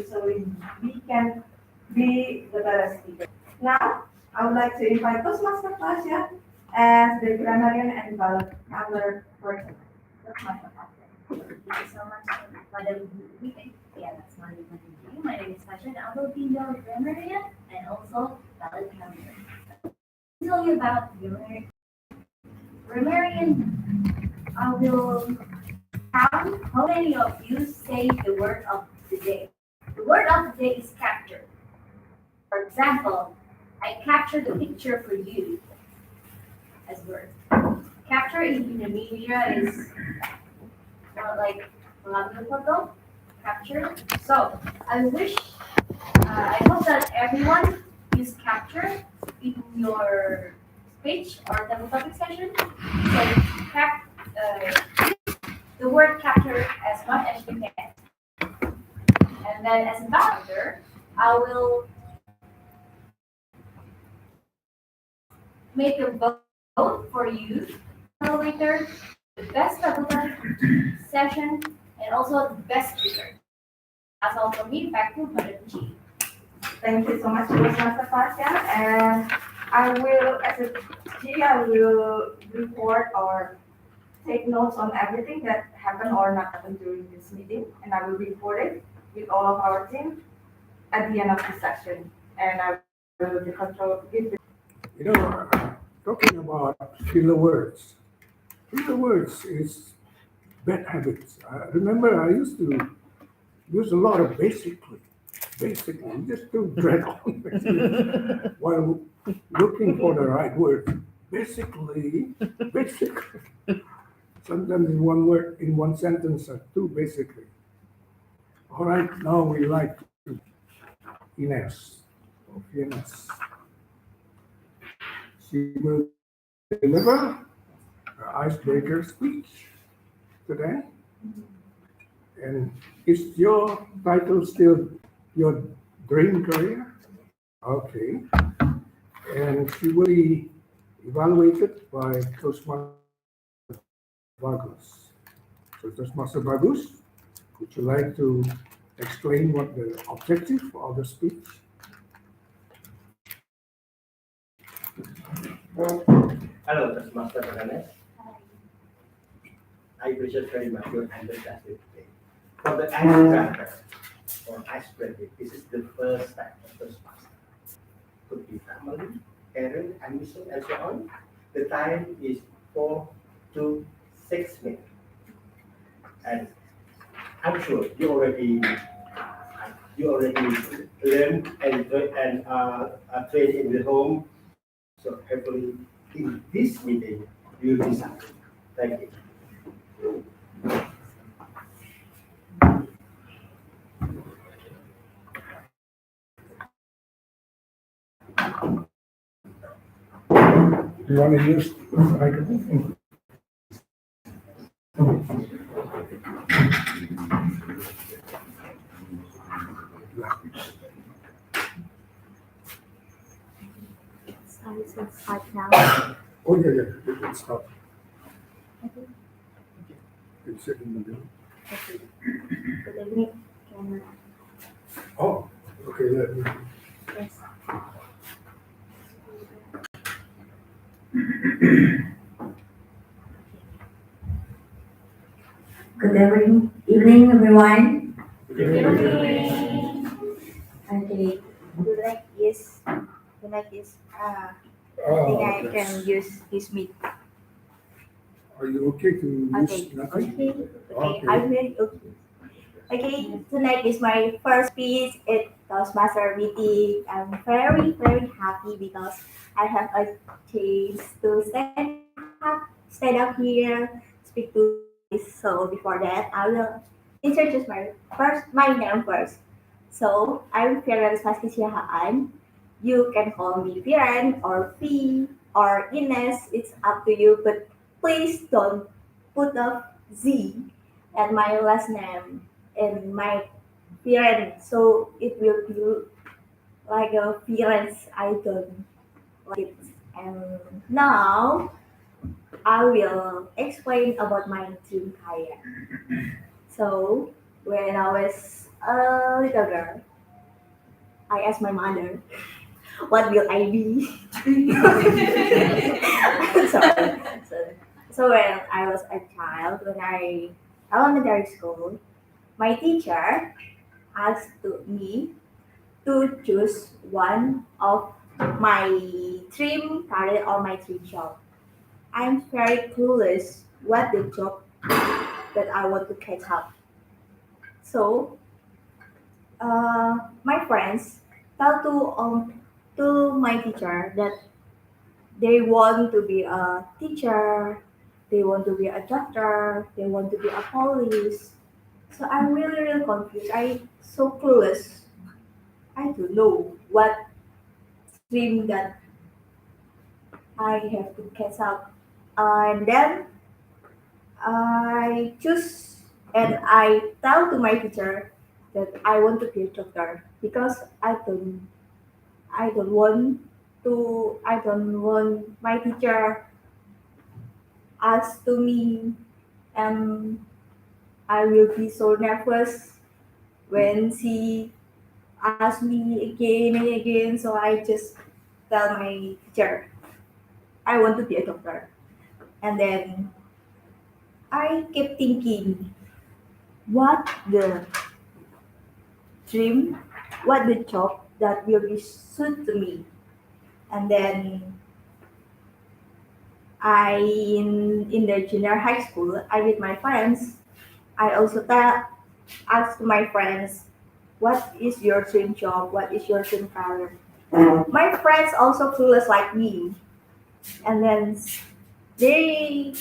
so we can be the better speaker. Now, I would like to invite Toastmaster Tasha as the grammarian and vocabulary person. Toastmaster Tasha. Thank you so much, Madam Weeping. Yeah, that's my name. My name is Tasha, and I will be your grammarian and also valid counselor. Tell you about grammarian. I will count how many of you say the word of the day. The word of the day is capture. For example, I captured the picture for you as word. Capture in Indonesia is more like mengambil photo, capture. So I hope that everyone use capture in your speech or double topic session. So use the word capture as much as you can. And then as a validator, I will make a vote for you, later, the best double topic session, and also the best speaker. That's all from me. Back to Madam G. Thank you so much, Toastmaster Tasha. And I will, as a G, I will report or take notes on everything that happened or not happened during this meeting, and I will report it with all of our team at the end of the session. And I will give the Talking about filler words. Filler words is bad habits. I remember I used to use a lot of basically, just to drag on while looking for the right word. Basically. Sometimes in one word, in one sentence, or two basically. All right, now we like to Ines. She will deliver her icebreaker speech today. And is your title still your dream career? Okay. And she will be evaluated by Toastmaster Bagus. So Toastmaster Bagus, would you like to explain what the objective of the speech? Hello, Toastmaster Bagus. I appreciate very much your understanding today. For the icebreaker or icebreaker, this is the first step of Toastmaster. Could be family, parent, ambition, and so on. The time is 4 to 6 minutes. And I'm sure you already learned and trained in the home. So hopefully in this meeting you will be successful. Thank you. You want to use the microphone? So it's start now. Oh, yeah, you can stop. You can sit in the middle. Okay. So let me camera. Oh, okay, let me. Yes. Good evening, everyone. Good evening. Okay, You like this? I Oh, think I yes. can use this mic. Are you okay to use Okay. nothing? Okay. I'm very okay. Okay, tonight is my first speech at Toastmaster meeting. I'm very, very happy because I have a chance to stand up here, speak to this. So before that, I will introduce my name first. So I'm Firan Paskisiahaan. You can call me Firan or Fi or Ines. It's up to you, but please don't put a Z at my last name and my parents, so it will be like a parents I don't like it. And now I will explain about my dream career. So when I was a little girl, I asked my mother, "What will I be?" Sorry. So when I was a child, when I elementary school, my teacher asked to me to choose one of my dream career or my dream job. I'm very clueless what the job that I want to catch up. So my friends tell to my teacher that they want to be a teacher, they want to be a doctor, they want to be a police. So I'm really confused. I so clueless. I don't know what stream that I have to catch up. And then I choose and I tell to my teacher that I want to be a doctor because I don't want my teacher ask to me and I will be so nervous when she asks me again and again. So I just tell my teacher I want to be a doctor. And then I kept thinking what the dream, what the job that will be suit to me. And then in the junior high school, I with my friends, I also ask my friends, what is your dream job? What is your dream career? My friends also clueless like me, and then they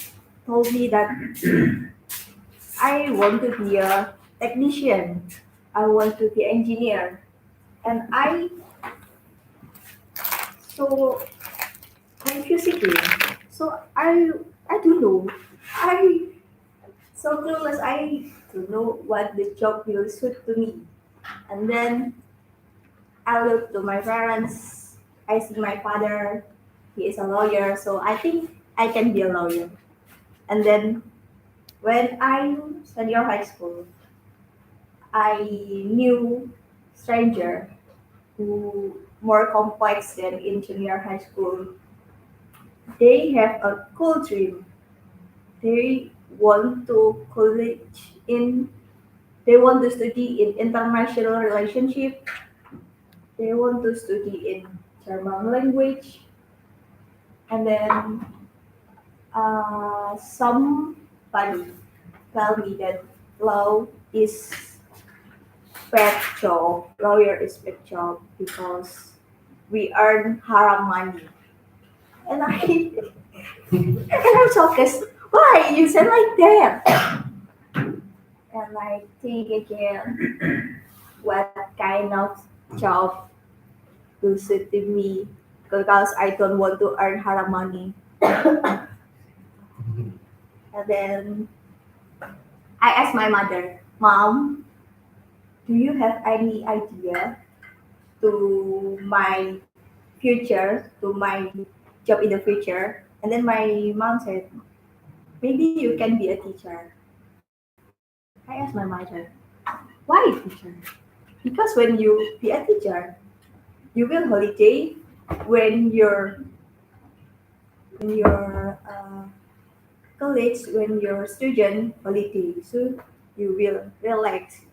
told me that I want to be a technician. I want to be engineer, and I so confused again. So I don't know. I so clueless. I don't know what the job will suit to me. And then I look to my parents. I see my father. He is a lawyer, so I think I can be a lawyer. And then when I'm senior high school, I knew stranger who more complex than in junior high school. They have a cool dream. They want to college in. They want to study in international relationship. They want to study in German language. And then somebody tell me that law is bad job. Lawyer is bad job because we earn haram money. And I and I'm so pissed. Why you said like that? And I think again, what kind of job will suit me? Because I don't want to earn haram money. And then I asked my mother, Mom, do you have any idea to my future, to my job in the future? And then my mom said, maybe you can be a teacher. I asked my mother, why teacher? Because when you be a teacher, you will holiday when your college, when your student holiday. So you will relax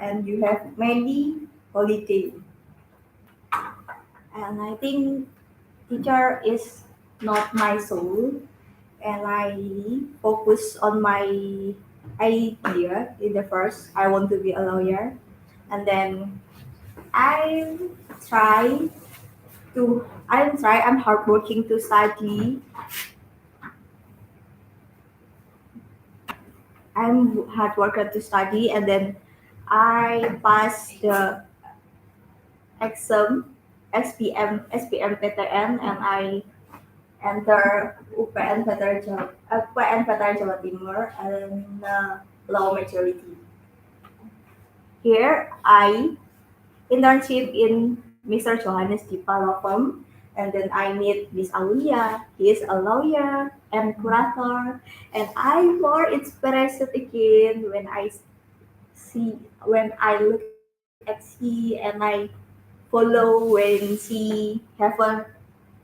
and you have many holiday. And I think teacher is not my soul, and I focus on my idea in the first. I want to be a lawyer, and then I try I'm hardworking to study. I'm hard worker to study, and then I pass the exam SPM PTN, and I enter UPN Veteran Jawa Timur and low majority. Here I internship in Mr. Johannes Dipa Law Firm, and then I meet Miss Aulia. He is a lawyer and curator, and I more inspired again when I see when I look at she and I follow when she have a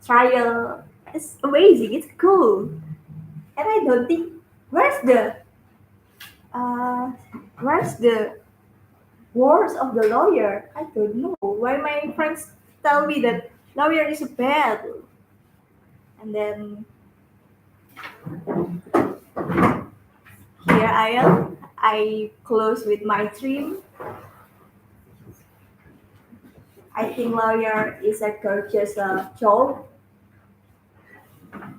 trial. It's amazing. It's cool, and I don't think where's the uh, where's the words of the lawyer? I don't know. Why my friends tell me that lawyer is bad, and then here I am. I close with my dream. I think lawyer is a gorgeous job.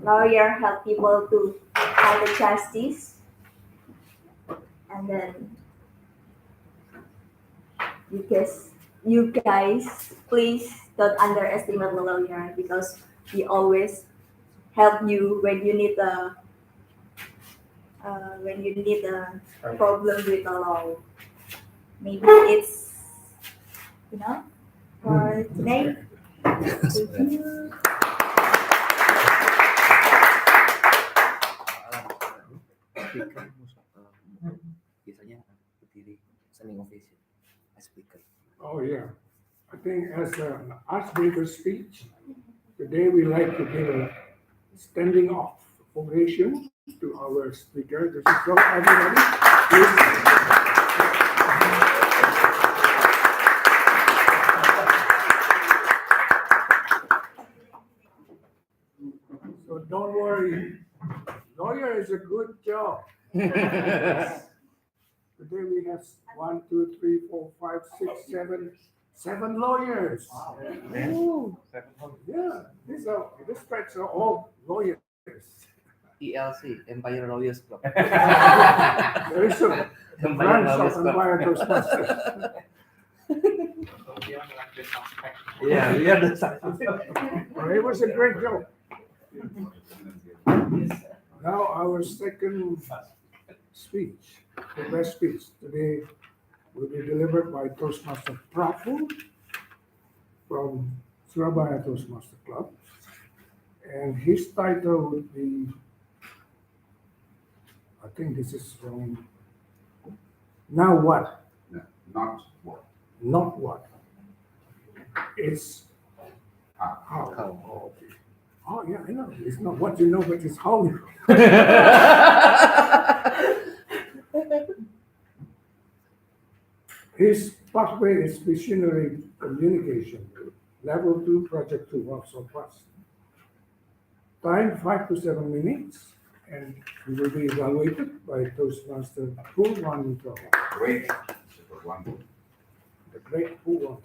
Lawyer help people to find the justice, and then because you guys please don't underestimate the lawyer because he always help you when you need a problem with the law. Maybe it's for today. Thank you. Speaker biasanya berdiri standing ovation as speaker. Oh, yeah. I think as an icebreaker speech, today we like to give a standing off ovation to our speaker. This is from everybody. Please. So don't worry. Lawyer is a good job. Today we have 1, 2, 3, 4, 5, 6, 7 lawyers. Ooh. Yeah, these tracks are all lawyers. ELC, Empire Lawyers Club. There is a Empire branch Lawyers of Club. Empire Toastmasters. Yeah, we are the success. Well, it was a great job. Now our second speech, the best speech today will be delivered by Toastmaster Prafu from Surabaya Toastmasters Club. And his title would be, I think this is from Now What? No, not what. Not what. It's How. how. How. Oh, okay. Oh, yeah, I know. It's not what you know, but it's how you know. His pathway is visionary communication, level 2, project 2, also plus. Time 5 to 7 minutes, and he will be evaluated by Toastmaster Bintoro, Great. Super wonderful. the great Bintoro.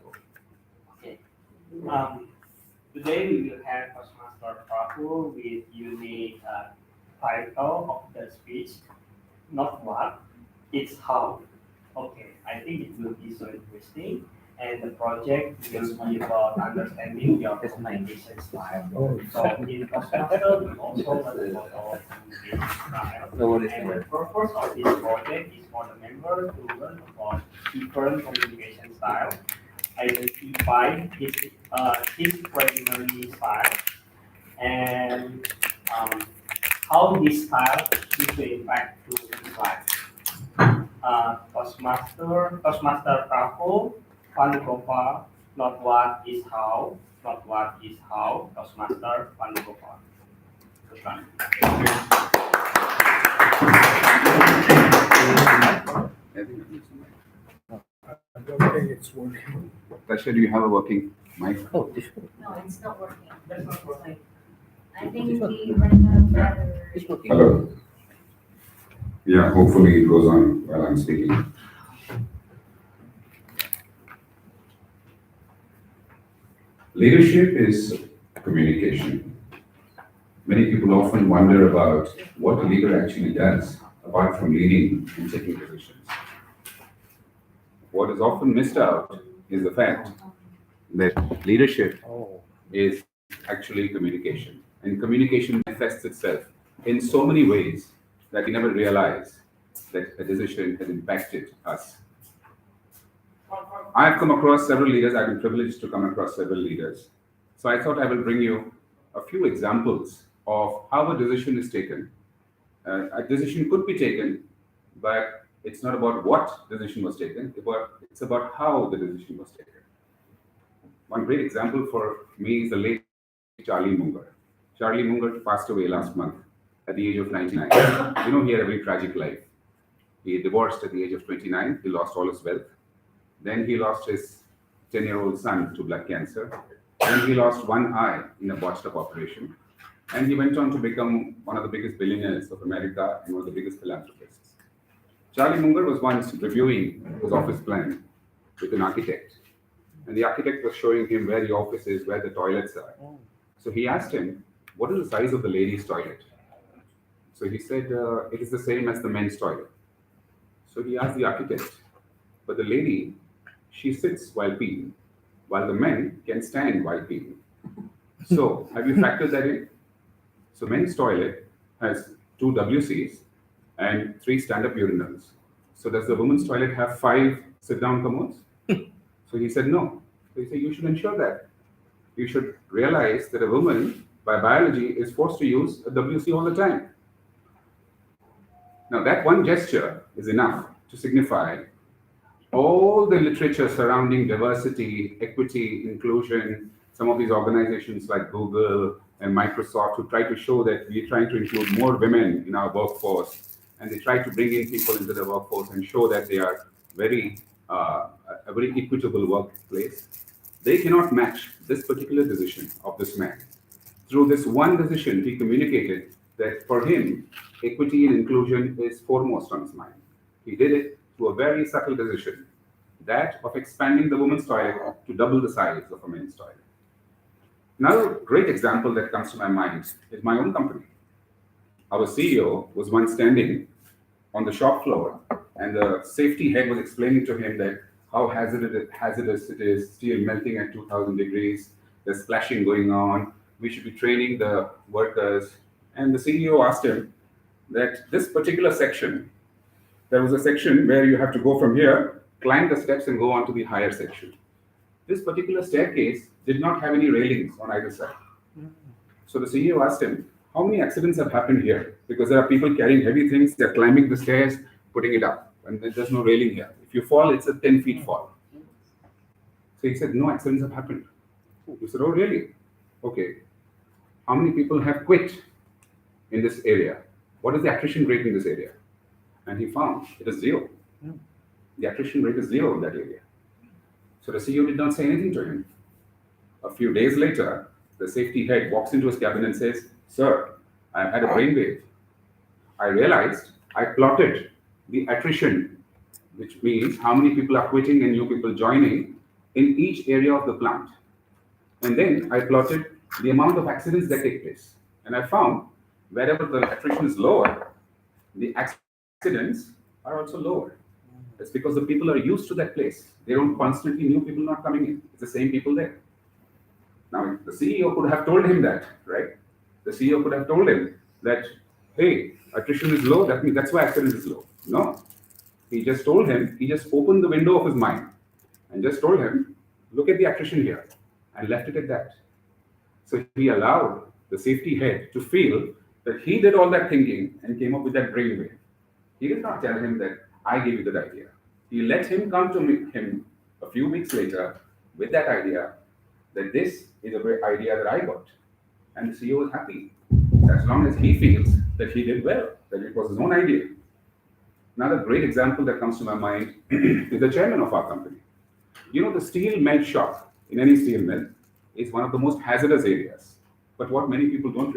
Okay. Today we will have Toastmaster Prafu with unique title of the speech, not what, it's how. Okay, I think it will be so interesting, and the project will be about understanding your communication style. Oh, So in Toastmaster, we also learn about our communication style. No worries, And no the purpose of this project is for the members to learn about different communication style, identify his primary style, and how this style is to impact to his life. Toastmaster Prafu, Panugopal, not what is how, not what is how, Toastmaster Panugopal. Good luck. I think it needs a mic. I don't think it's working. Tasha, do you have a working mic? Oh, this one. No, it's not working. That's not working. I think we ran out of battery. It's working. Hello. Yeah, hopefully it goes on while I'm speaking. Leadership is communication. Many people often wonder about what a leader actually does, apart from leading and taking positions. What is often missed out is the fact that leadership Oh. is actually communication. And communication manifests itself in so many ways that we never realize that a decision has impacted us. I've come across several leaders, I've been privileged to come across several leaders. So I thought I will bring you a few examples of how a decision is taken. A decision could be taken, but It's not about what decision was taken, it's about how the decision was taken. One great example for me is the late Charlie Munger. Charlie Munger passed away last month at the age of 99. He had a very tragic life. He divorced at the age of 29. He lost all his wealth. Then he lost his 10-year-old son to blood cancer. Then he lost one eye in a botched up operation. And he went on to become one of the biggest billionaires of America and one of the biggest philanthropists. Charlie Munger was once reviewing his office plan with an architect. And the architect was showing him where the office is, where the toilets are. So he asked him, what is the size of the ladies' toilet? So he said, it is the same as the men's toilet. So he asked the architect, but the lady, she sits while peeing, while the men can stand while peeing. So have you factored that in? So men's toilet has 2 WCs and 3 stand-up urinals. So does the women's toilet have 5 sit-down commodes? So he said no. So he said you should ensure that. You should realize that a woman, by biology, is forced to use a WC all the time. Now that one gesture is enough to signify all the literature surrounding diversity, equity, inclusion, some of these organizations like Google and Microsoft who try to show that we're trying to include more women in our workforce, and they try to bring in people into the workforce and show that they are a very equitable workplace. They cannot match this particular decision of this man. Through this one decision, he communicated that for him, equity and inclusion is foremost on his mind. He did it through a very subtle decision, that of expanding the women's toilet to double the size of a men's toilet. Another great example that comes to my mind is my own company. Our CEO was once standing on the shop floor, and the safety head was explaining to him that how hazardous it is, steel melting at 2000 degrees, there's splashing going on, we should be training the workers. And the CEO asked him that this particular section, there was a section where you have to go from here, climb the steps and go on to the higher section. This particular staircase did not have any railings on either side. So the CEO asked him, how many accidents have happened here? Because there are people carrying heavy things, they're climbing the stairs, putting it up, and there's no railing here. If you fall, it's a 10 feet fall. So he said, no accidents have happened. He said, oh, really? Okay. How many people have quit in this area? What is the attrition rate in this area? And he found it is 0. The attrition rate is 0 in that area. So the CEO did not say anything to him. A few days later, the safety head walks into his cabin and says, sir, I've had a brainwave. I realized I plotted the attrition, which means how many people are quitting and new people joining in each area of the plant. And then I plotted the amount of accidents that take place. And I found wherever the attrition is lower, the accidents are also lower. It's because the people are used to that place. They don't constantly new people not coming in. It's the same people there. Now, the CEO could have told him that, right? The CEO could have told him that, hey, attrition is low, that means that's why accident is low. No. He just told him, he just opened the window of his mind and just told him, look at the attrition here, and left it at that. So he allowed the safety head to feel that he did all that thinking and came up with that brainwave. He did not tell him that I gave you that idea. He let him come to him a few weeks later with that idea that this is a great idea that I got. And the CEO is happy as long as he feels that he did well, that it was his own idea. Another great example that comes to my mind is the chairman of our company. You know, the steel melt shop in any steel mill is one of the most hazardous areas. But what many people don't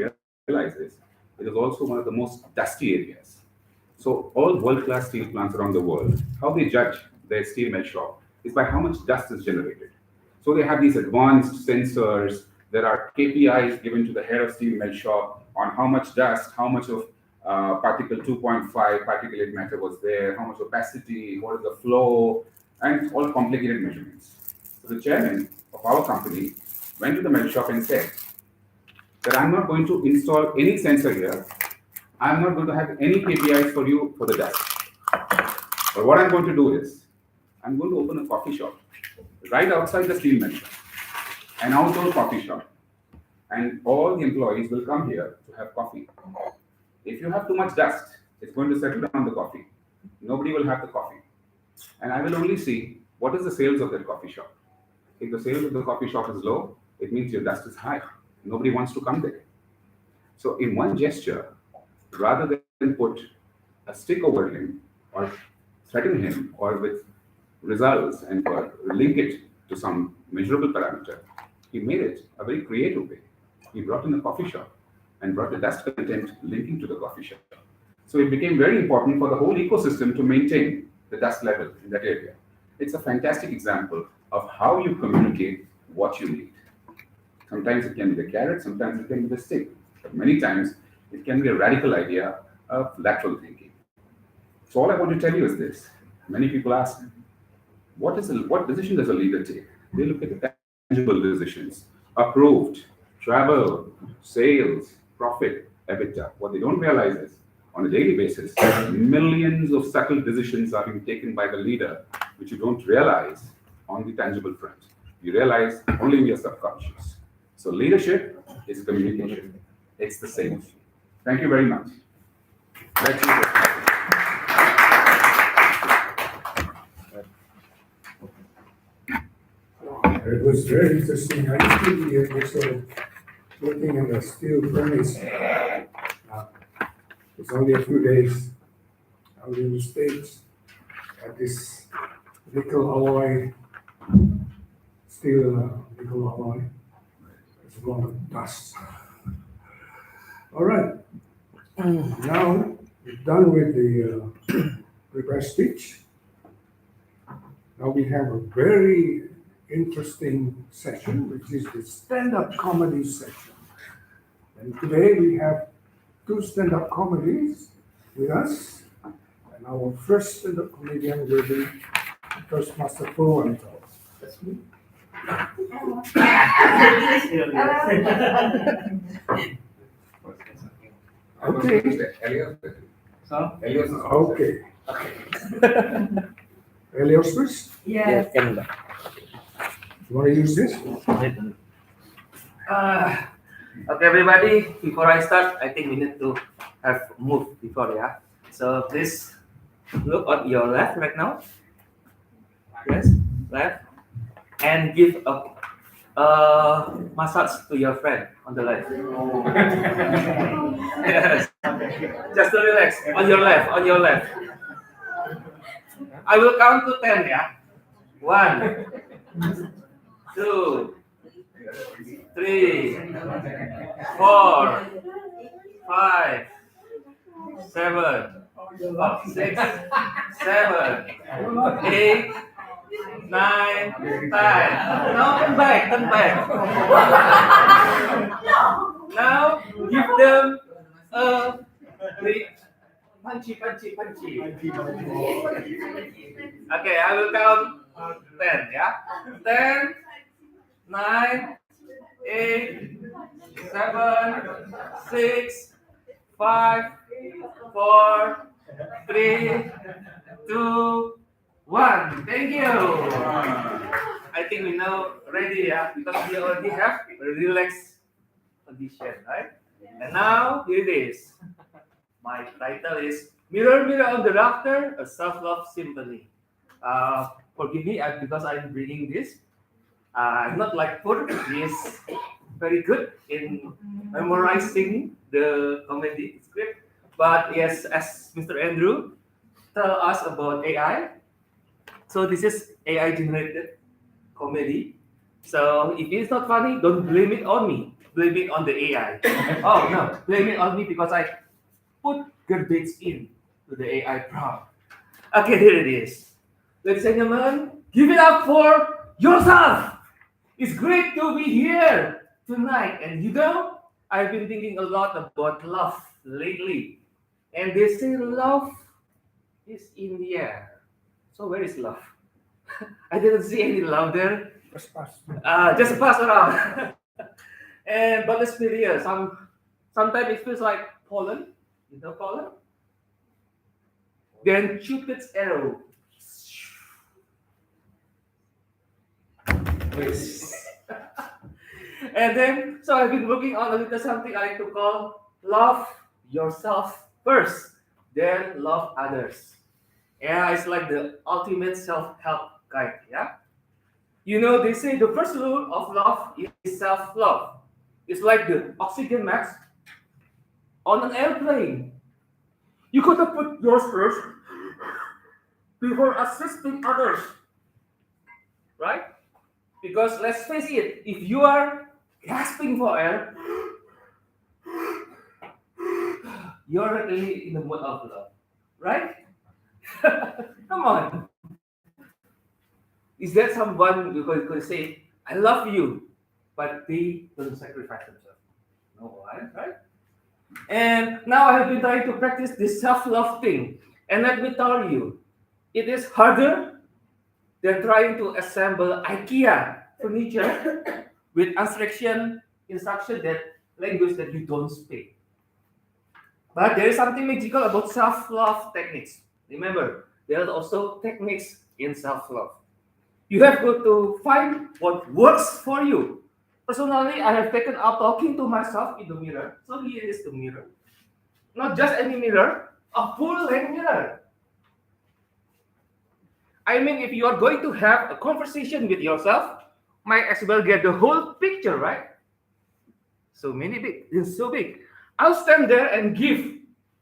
realize is it is also one of the most dusty areas. So all world-class steel plants around the world, how they judge their steel melt shop is by how much dust is generated. So they have these advanced sensors. There are KPIs given to the head of steel melt shop on how much dust, how much of particle 2.5 particulate matter was there, how much opacity, what is the flow, and all complicated measurements. So the chairman of our company went to the melt shop and said that I'm not going to install any sensor here. I'm not going to have any KPIs for you for the dust. But what I'm going to do is I'm going to open a coffee shop right outside the steel mill shop, an outdoor coffee shop, and all the employees will come here to have coffee. If you have too much dust, it's going to settle down the coffee. nobody will have the coffee. And I will only see what is the sales of that coffee shop. If the sales of the coffee shop is low, it means your dust is high. Nobody wants to come there. So in one gesture, rather than put a stick over him or threaten him or with results and link it to some measurable parameter, he made it a very creative way. He brought in a coffee shop and brought the dust content linking to the coffee shop. So it became very important for the whole ecosystem to maintain the dust level in that area. It's a fantastic example of how you communicate what you need. Sometimes it can be the carrot, sometimes it can be the stick, but many times it can be a radical idea of lateral thinking. So all I want to tell you is this. Many people ask, what decision does a leader take? They look at the tangible decisions, approved, travel, sales, profit, EBITDA. What they don't realize is, on a daily basis, millions of subtle decisions are being taken by the leader, which you don't realize on the tangible front. You realize only in your subconscious. So leadership is communication. It's the same. Thank you very much. Let's see what happens. It was very interesting. I used to be working in a steel furnace. It's only a few days out in the States at this nickel alloy, steel nickel alloy. There's a lot of dust. All right. Now we're done with the prepared speech. Now we have a very interesting session, which is the stand-up comedy section. And today we have two stand-up comedies with us. And our first stand-up comedian will be Toastmaster Purwanto. That's me. Okay. So, Okay. Elios first? Yes. You want to use this? Okay, everybody. Before I start, I think we need to have moved before, yeah. So please look on your left right now. Yes, left, and give a massage to your friend on the left. Yes, just to relax on your left, on your left. I will count to 10, yeah. 1, 2, 3, 4, 5, 7, 6, 7, 8, 9, 10. Now turn back, turn back. Now give them a big punchy. Okay, I will count 10, yeah? 10, 9, 8, 7, 6, 5, 4, 3, 2, 1. Thank you. I think we now ready, yeah, because we already have a relaxed condition, right? And now here it is. My title is Mirror, Mirror on the Rafter, a Self-Love Symphony. Forgive me because I'm bringing this. I'm not like Pur, he is very good in memorizing the comedy script. But yes, as Mr. Andrew tell us about AI, so this is AI generated comedy. So if it's not funny, don't blame it on me. Blame it on the AI. Oh no, blame it on me because I put garbage in to the AI prompt. Okay, here it is. Ladies and gentlemen, give it up for yourself. It's great to be here tonight. And you know, I've been thinking a lot about love lately. And they say love is in the air. So where is love? I didn't see any love there. Just pass. Just pass around. But let's be real. Sometimes it feels like pollen. You know pollen? Then Cupid's arrow. And then, so I've been working on a little something I like to call love yourself first, then love others. Yeah, it's like the ultimate self-help guide. Yeah. You know, they say the first rule of love is self-love. It's like the oxygen mask on an airplane. You gotta put yours first before assisting others, right? Because let's face it, if you are gasping for air, you're really in the mood of love, right? Come on. Is there someone you could say, I love you, but they don't sacrifice themselves? No one, right? And now I have been trying to practice this self-love thing. And let me tell you, it is harder than trying to assemble IKEA furniture with instruction that language that you don't speak. But there is something magical about self-love techniques. Remember, there are also techniques in self-love. You have got to find what works for you. Personally, I have taken up talking to myself in the mirror. So here is the mirror. Not just any mirror, a full-length mirror. I mean, if you are going to have a conversation with yourself, might as well get the whole picture, right? So many big, it's so big. I'll stand there and give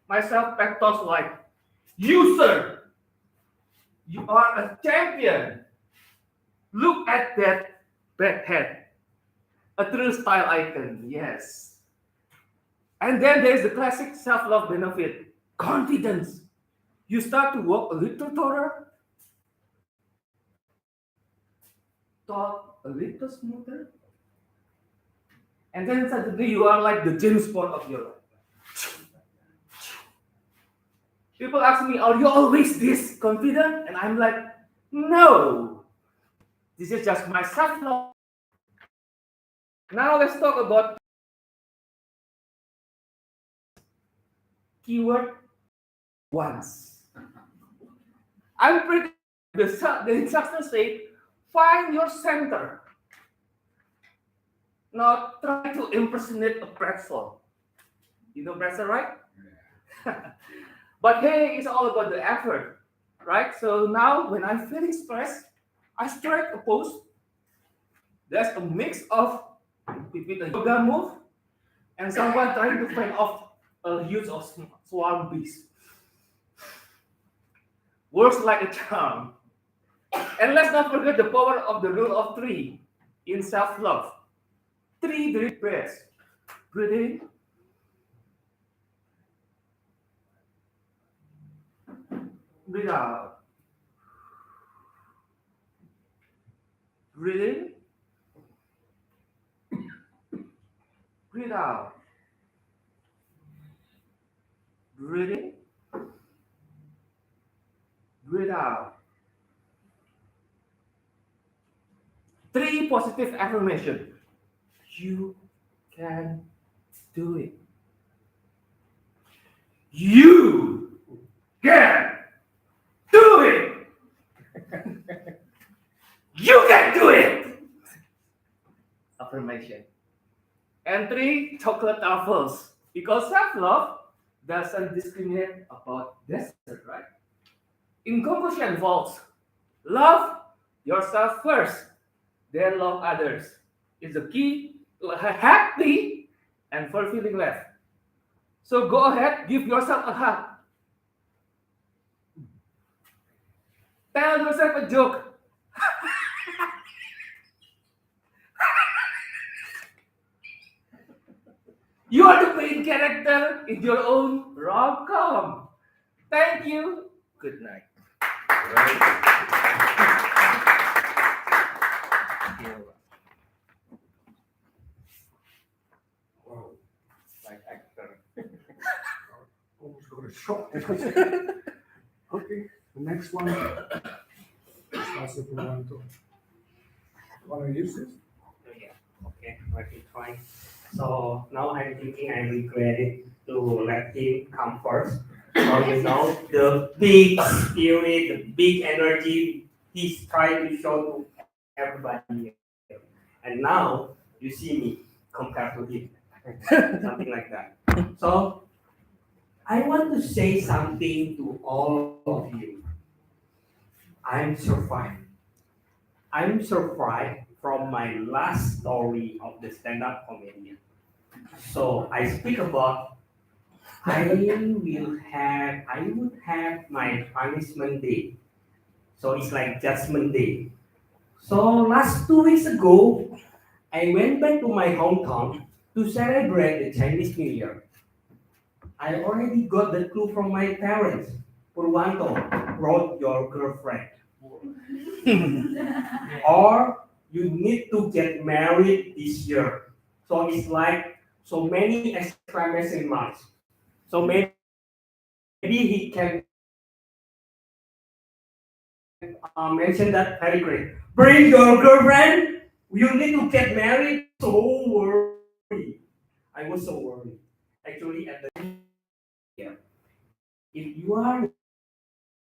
myself pep talks like, "You, sir, you are a champion. Look at that bad head. A true style icon, yes." And then there's the classic self-love benefit, confidence. You start to walk a little taller, talk a little smoother, and then suddenly you are like the James Bond of your life. People ask me, are you always this confident? And I'm like, no, this is just my self-love. Now let's talk about keyword once. I'm pretty the instructions say, find your center. Not try to impersonate a pretzel. You know pretzel, right? But hey, it's all about the effort, right? So now when I'm feeling stressed, I strike a pose. There's a mix of between a yoga move and someone trying to fend off a huge of swarm bees. Works like a charm. And let's not forget the power of the rule of three in self-love. 3 deep breaths. Breathe in. Breathe out. Breathe in. Breathe out. Breathe in. Breathe out. 3 positive affirmation. You can do it. You can do it. You can do it. Affirmation. And 3 chocolate truffles. Because self-love doesn't discriminate about dessert, right? In conclusion, folks, love yourself first, then love others. Is the key to a happy and fulfilling life. So go ahead, give yourself a hug. Tell yourself a joke. You are the main character in your own rom-com. Thank you. Good night. Wow, Like actor. almost got a shock. Okay, the next one is Pastor Purwanto. Want to use this? Yeah, okay, let me try. So now I'm thinking I regretted to let him come first. So the big spirit, the big energy he's trying to show to everybody. And now you see me compared to him. Something like that. So I want to say something to all of you. I'm survived. I'm survived from my last story of the stand-up comedian. So I speak about I would have my punishment day. So it's like judgment day. So last 2 weeks ago, I went back to my hometown to celebrate the Chinese New Year. I already got the clue from my parents. Purwanto, wrote your girlfriend. Or you need to get married this year. So it's like so many exclamation marks. So maybe he can mention that very great. Bring your girlfriend. You need to get married. So worried. I was so worried. Actually, at the year, if you are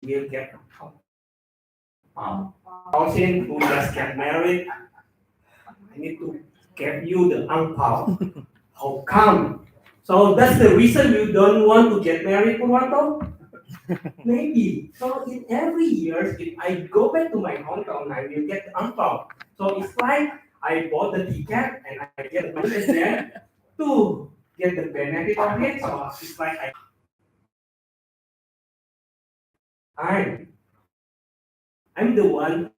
will get person who just get married, I need to give you the angpao. How come? So that's the reason you don't want to get married, Purwanto? Maybe. So in every year, if I go back to my hometown, I will get the angpao. So it's like I bought the ticket and I get the money there to get the benefit of it. So it's like I I'm the one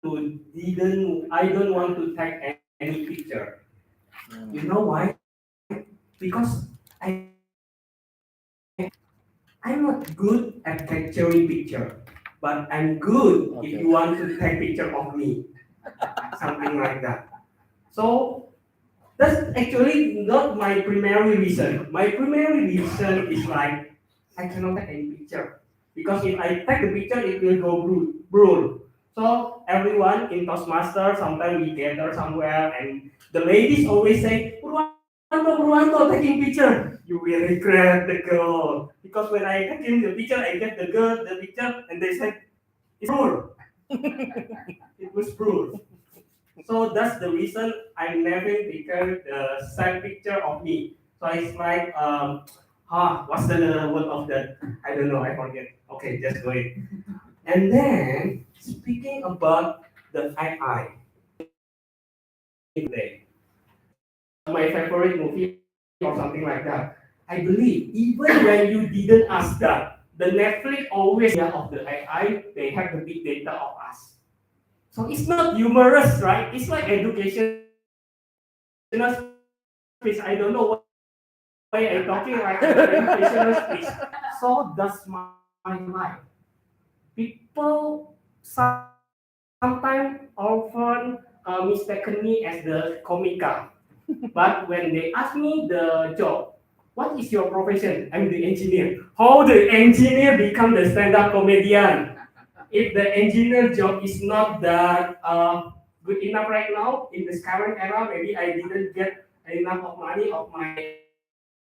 who didn't I don't want to take any picture. You know why? Because I'm not good at capturing picture, but I'm good if you want to take picture of me, something like that. So that's actually not my primary reason. My primary reason is like I cannot take any picture because if I take the picture, it will go brutal. So everyone in Toastmasters, sometimes we gather somewhere, and the ladies always say, Purwanto, taking picture. You will regret the girl because when I take in the picture, I get the girl the picture, and they say it's brutal. It was brutal. So that's the reason I never taken the same picture of me. So it's like what's the word of that? I don't know, I forget. Okay, just go ahead. And then speaking about the AI today, my favorite movie or something like that. I believe even when you didn't ask that, the Netflix always of the AI, they have the big data of us. So it's not humorous, right? It's like educational speech. I don't know why I'm talking like an educational speech. So that's my life. People sometimes often mistaken me as the comica. But when they ask me the job, what is your profession? I'm the engineer. How the engineer become the stand-up comedian? If the engineer job is not that good enough right now in this current era, maybe I didn't get enough of money of my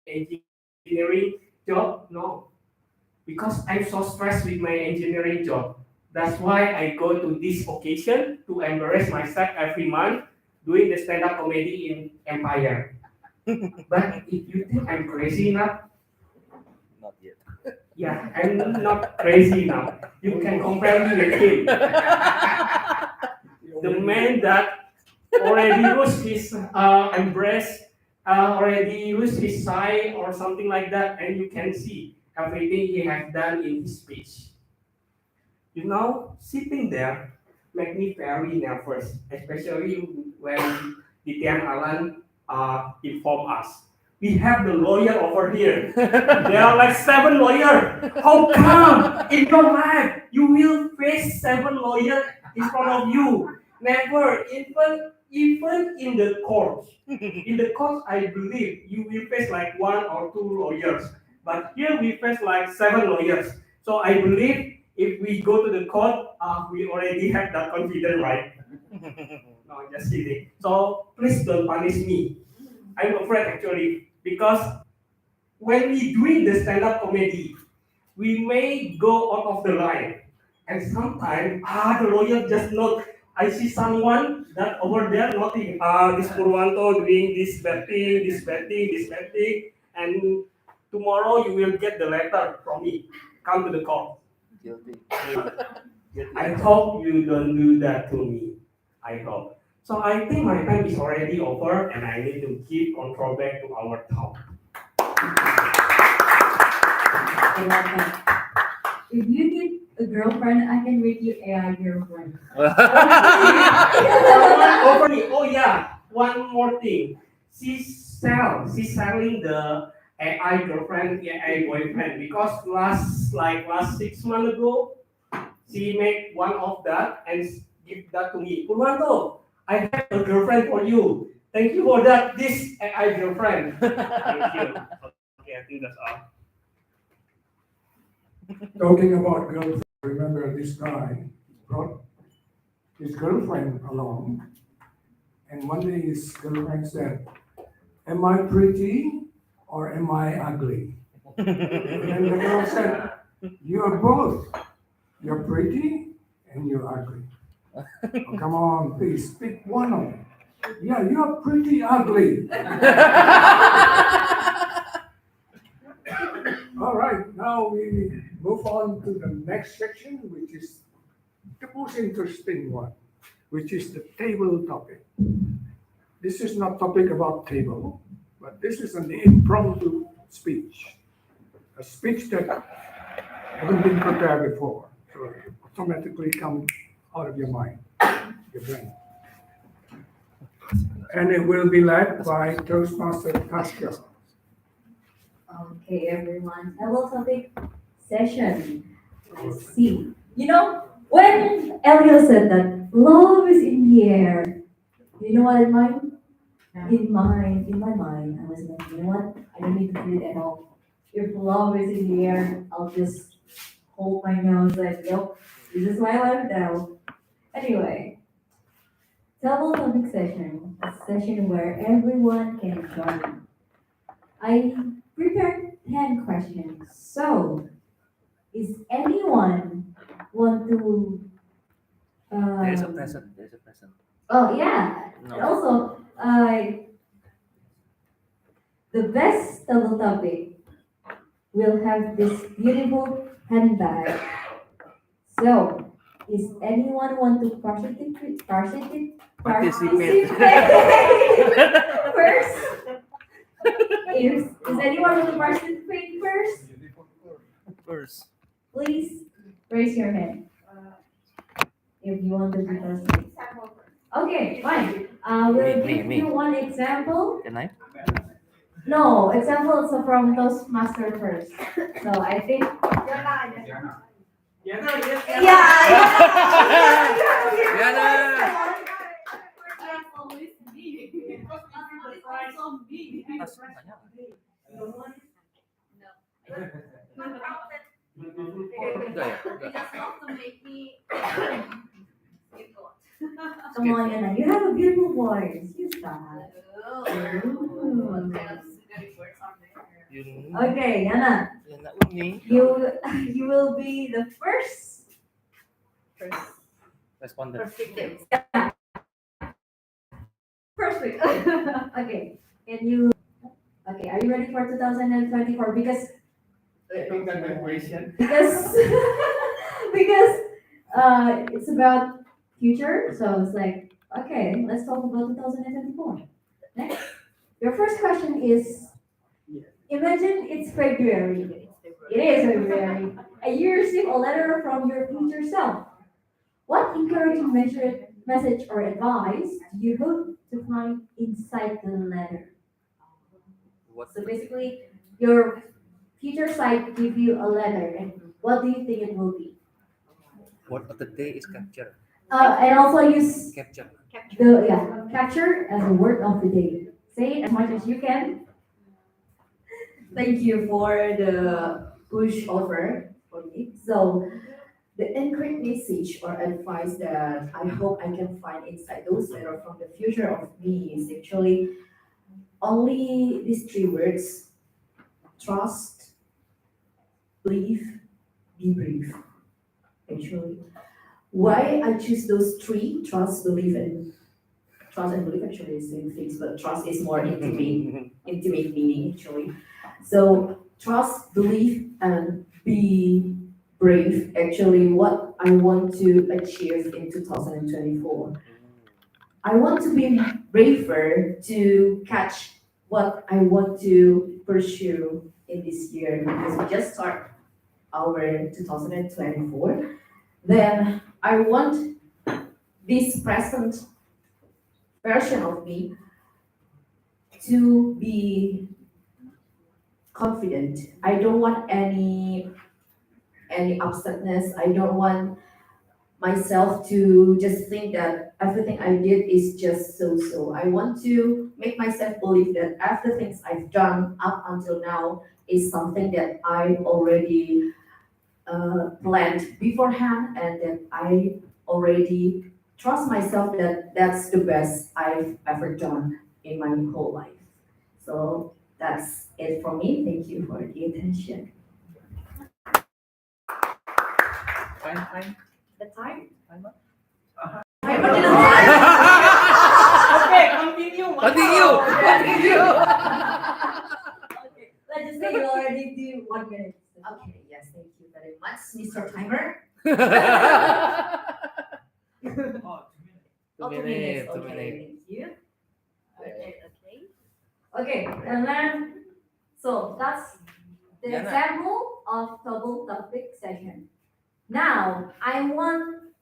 engineering job. No, because I'm so stressed with my engineering job. That's why I go to this occasion to embrace myself every month doing the stand-up comedy in Empire. But if you think I'm crazy enough, Not yet. yeah, I'm not crazy now. You can compare me with him. The man that already lose his embrace, already lose his sigh or something like that, and you can see everything he has done in his speech. You know, sitting there make me very nervous, especially when the TM Alan inform us. We have the lawyer over here. There are like 7 lawyers. How come in your life you will face 7 lawyers in front of you? Never, even in the court. In the court, I believe you will face like 1 or 2 lawyers. But here we face like 7 lawyers. So I believe if we go to the court, we already have that confidence, right? No, just kidding. So please don't punish me. I'm afraid actually because when we doing the stand-up comedy, we may go out of the line, and sometimes the lawyer just not. I see someone that over there nothing. This Purwanto doing this bad thing, this bad thing, this bad thing, and tomorrow you will get the letter from me. Come to the court. Guilty. I hope you don't do that to me. I hope. So I think my time is already over and I need to give control back to our talk. If you need a girlfriend, I can make you AI girlfriend. Over me. Oh yeah, one more thing. She's selling the AI girlfriend, AI boyfriend because last 6 months ago, she made one of that and give that to me. Purwanto, I have a girlfriend for you. Thank you for that. This AI girlfriend. Thank you. Okay, I think that's all. Talking about girlfriend, remember this guy brought his girlfriend along, and one day his girlfriend said, "Am I pretty or am I ugly?" And then the girl said, "You are both. You're pretty and you're ugly. Oh, come on, please pick one of them." "Yeah, you're pretty ugly." All right, now we move on to the next section, which is the most interesting one, which is the table topic. This is not topic about table, but this is an impromptu speech, a speech that hasn't been prepared before, so it automatically comes out of your mind, your brain. And it will be led by Toastmaster Tasha. Okay, everyone. Table topic session. Let's see. You know, when Elio said that love is in the air, you know what in mind? In my mind, I was like, you know what? I don't need to do it at all. If love is in the air, I'll just hold my nose like, yep, this is my life now. Anyway, table topic session, a session where everyone can join. I prepared 10 questions. So, is anyone want to? There is a present. There is a present. Oh yeah. No. And also, the best double topic will have this beautiful handbag. So, is anyone want to participate? Participate. First, is anyone want to participate first? First. Please raise your hand if you want to be participate. Okay, fine. We'll Me. give you one example. Can I? No, example is from Toastmaster first. So I think. Yeah. Come on, Yana, you have a beautiful voice. You start. Okay, Yana, you will be the first Respondent. perfect. Okay, can you? Okay, are you ready for 2024? Because because it's about future, so it's like, okay, let's talk about 2024. Next, your first question is: imagine it's February. It is February, and you receive a letter from your future self. What encouraging message or advice do you hope to find inside the letter? So basically, your future self give you a letter, and what do you think it will be? Word of the day is capture. And also use Capture. capture as a word of the day. Say it as much as you can. Thank you for the push over for me. So the incorrect message or advice that I hope I can find inside those letter from the future of me is actually only these three words: trust, believe, be brave. Actually, why I choose those three: trust, believe, and trust and belief actually is the same things, but trust is more intimate meaning actually. So trust, believe, and be brave actually what I want to achieve in 2024. I want to be braver to catch what I want to pursue in this year because we just start our 2024. Then I want this present version of me to be confident. I don't want any upsetness. I don't want myself to just think that everything I did is just so. I want to make myself believe that everything I've done up until now is something that I already planned beforehand and that I already trust myself that that's the best I've ever done in my whole life. So that's it for me. Thank you for the attention. Fine. The time? Okay, continue. Continue. Okay, let's just say you already do 1 minute. Okay, yes, thank you very much, Mr. Timer. 2 minutes. Two Okay, minutes. thank you. Okay, and then, so that's the Jana. example of double topic session. Now, I want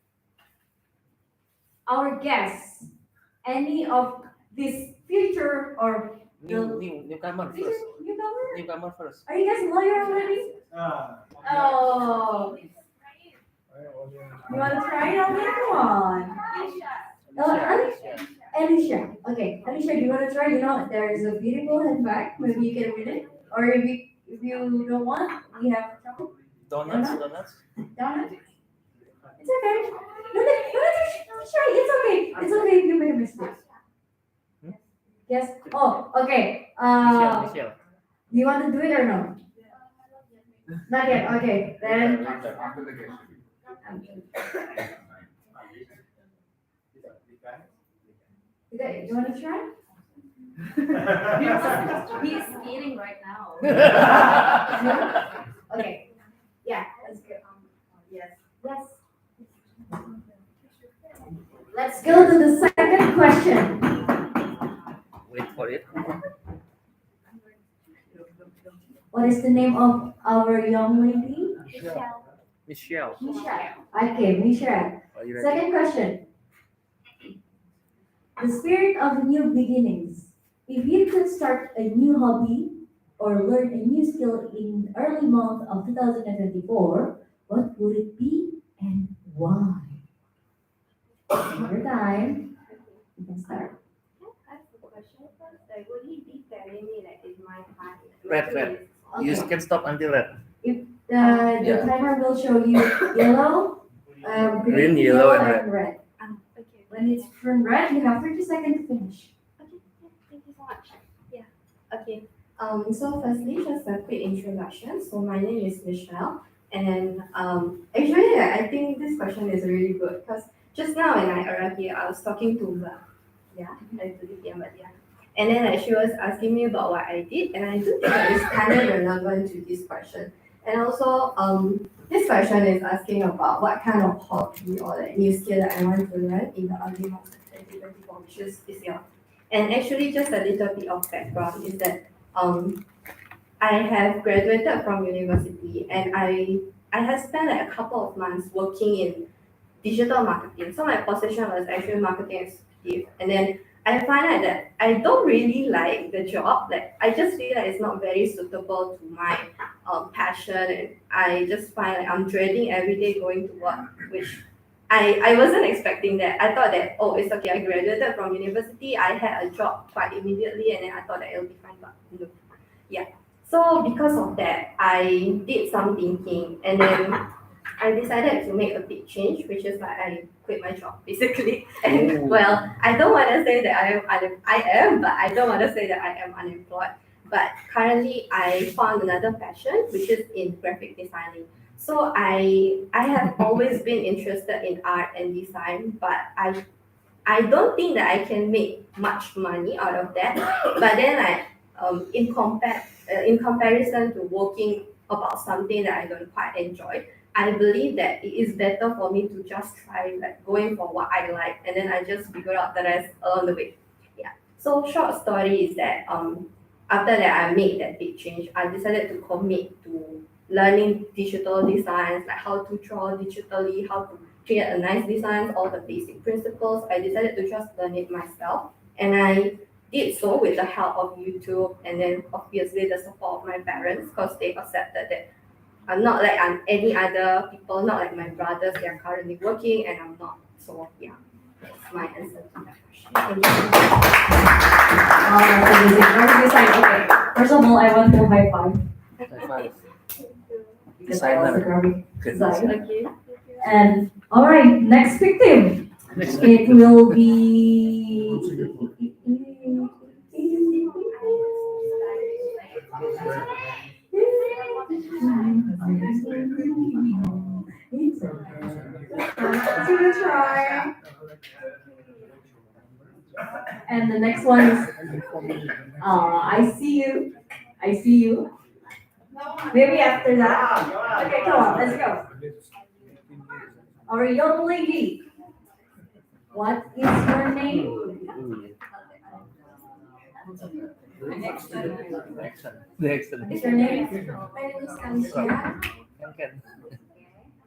our guests, any of this future or Newcomer future first. newcomer? Newcomer first. Are you guys lawyer already? Oh, you want to try it already? Come on. Alicia. Okay, Alicia, do you want to try? You know, there is a beautiful handbag. Maybe you can win it. Or if you don't want, we have chocolate. Donuts. Donuts? It's okay. No, try. It's okay. It's okay if you make a mistake. Yes. Oh, okay. Michelle. Do you want to do it or no? Not yet. Okay. Then. After the guest. Okay. You want to try? He's eating right now. Okay. Yeah. Let's go. Yes. Yes. Let's go to the second question. Wait for it. What is the name of our young lady? Michelle. Okay, Michelle. Are you ready? Second question. The spirit of new beginnings. If you could start a new hobby or learn a new skill in early month of 2024, what would it be and why? Your time. You can start. Ask the question first. Like, would he be telling me like is my heart? Red. You Okay. can stop until red. The Yeah. timer will show you yellow, green, yellow, and and red. Okay. When it's turned red, you have 30 seconds to finish. Okay. Thank you so much. Yeah. Okay. So firstly, just a quick introduction. So my name is Michelle, and actually, I think this question is really good because just now when I arrived here, I was talking to her. Yeah, I believe yeah. And then she was asking me about what I did, and I do think that it's kind of relevant to this question. And also, this question is asking about what kind of hobby or like new skill that I want to learn in the early months of 2024, which is this year. And actually, just a little bit of background is that I have graduated from university, and I have spent like a couple of months working in digital marketing. So my position was actually marketing executive, and then I find out that I don't really like the job. Like I just feel like it's not very suitable to my passion, and I just find like I'm dreading every day going to work, which I wasn't expecting that. I thought that oh it's okay. I graduated from university. I had a job quite immediately, and then I thought that it'll be fine. But no, yeah. So because of that, I did some thinking, and then I decided to make a big change, which is like I quit my job basically. And well, I don't want to say that I am, but I don't want to say that I am unemployed. But currently, I found another passion, which is in graphic designing. So I have always been interested in art and design, but I don't think that I can make much money out of that. But then like in comparison to working about something that I don't quite enjoy, I believe that it is better for me to just try like going for what I like, and then I just figure out the rest along the way. Yeah. So short story is that after that I made that big change, I decided to commit to learning digital designs, like how to draw digitally, how to create a nice design, all the basic principles. I decided to just learn it myself, and I did so with the help of YouTube, and then obviously the support of my parents, because they accepted that I'm not like any other people, not like my brothers. They are currently working, and I'm not. So yeah, that's my answer to that question. Thank you. Amazing. Very design. Okay. First of all, I want to high five. Because I also graphic design. Okay. And all right, next victim. It will be. And the next one is. I see you. I see you. Maybe after that. Okay, come on, let's go. Our young lady. What is your name? Is your name? My name is Alicia.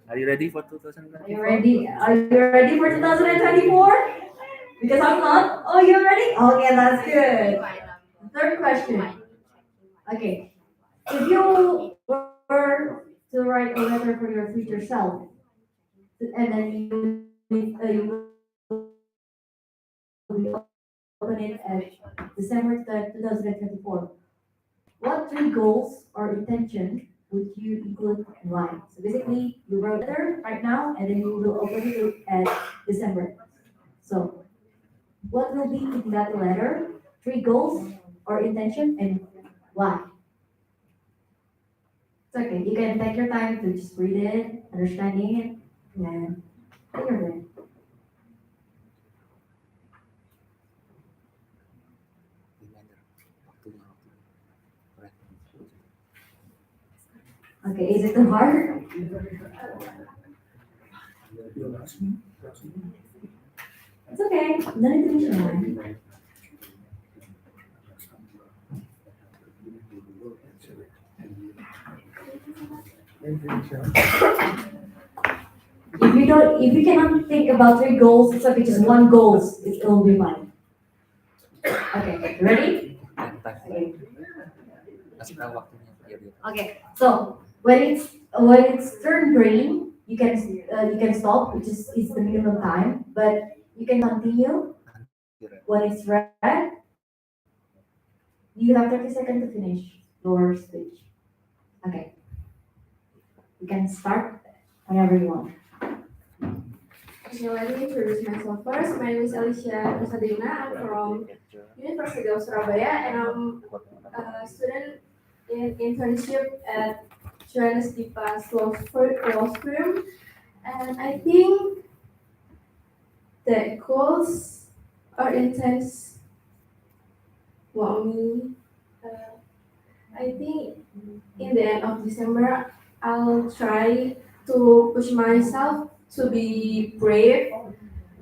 Are you ready for Are 2024? you ready? Are you ready for 2024? Because I'm not. Oh, you're ready? Okay, that's good. Third question. Okay. If you were to write a letter for your future self, and then you will open it at December 2024, what three goals or intention would you include and why? So basically, you wrote a letter right now, and then you will open it at December. So what will be in that letter? Three goals or intention and why? It's okay. You can take your time to just read it, understanding it, and take your time. Okay, is it too hard? It's okay. No need to be shy. If you cannot think about three goals, it's okay. Just one goal, it will be fine. Okay, ready? Okay. Okay. So when it's turn green, you can stop, which is the minimum time, but you can continue. When it's red, you have 30 seconds to finish your speech. Okay. You can start whenever you want. Okay, let me introduce myself first. My name is Alicia Rosadina. I'm from University of Surabaya, and I'm a student in internship at Johannes Dipas Law Firm. And I think the goals or intents for me. I think in the end of December, I'll try to push myself to be brave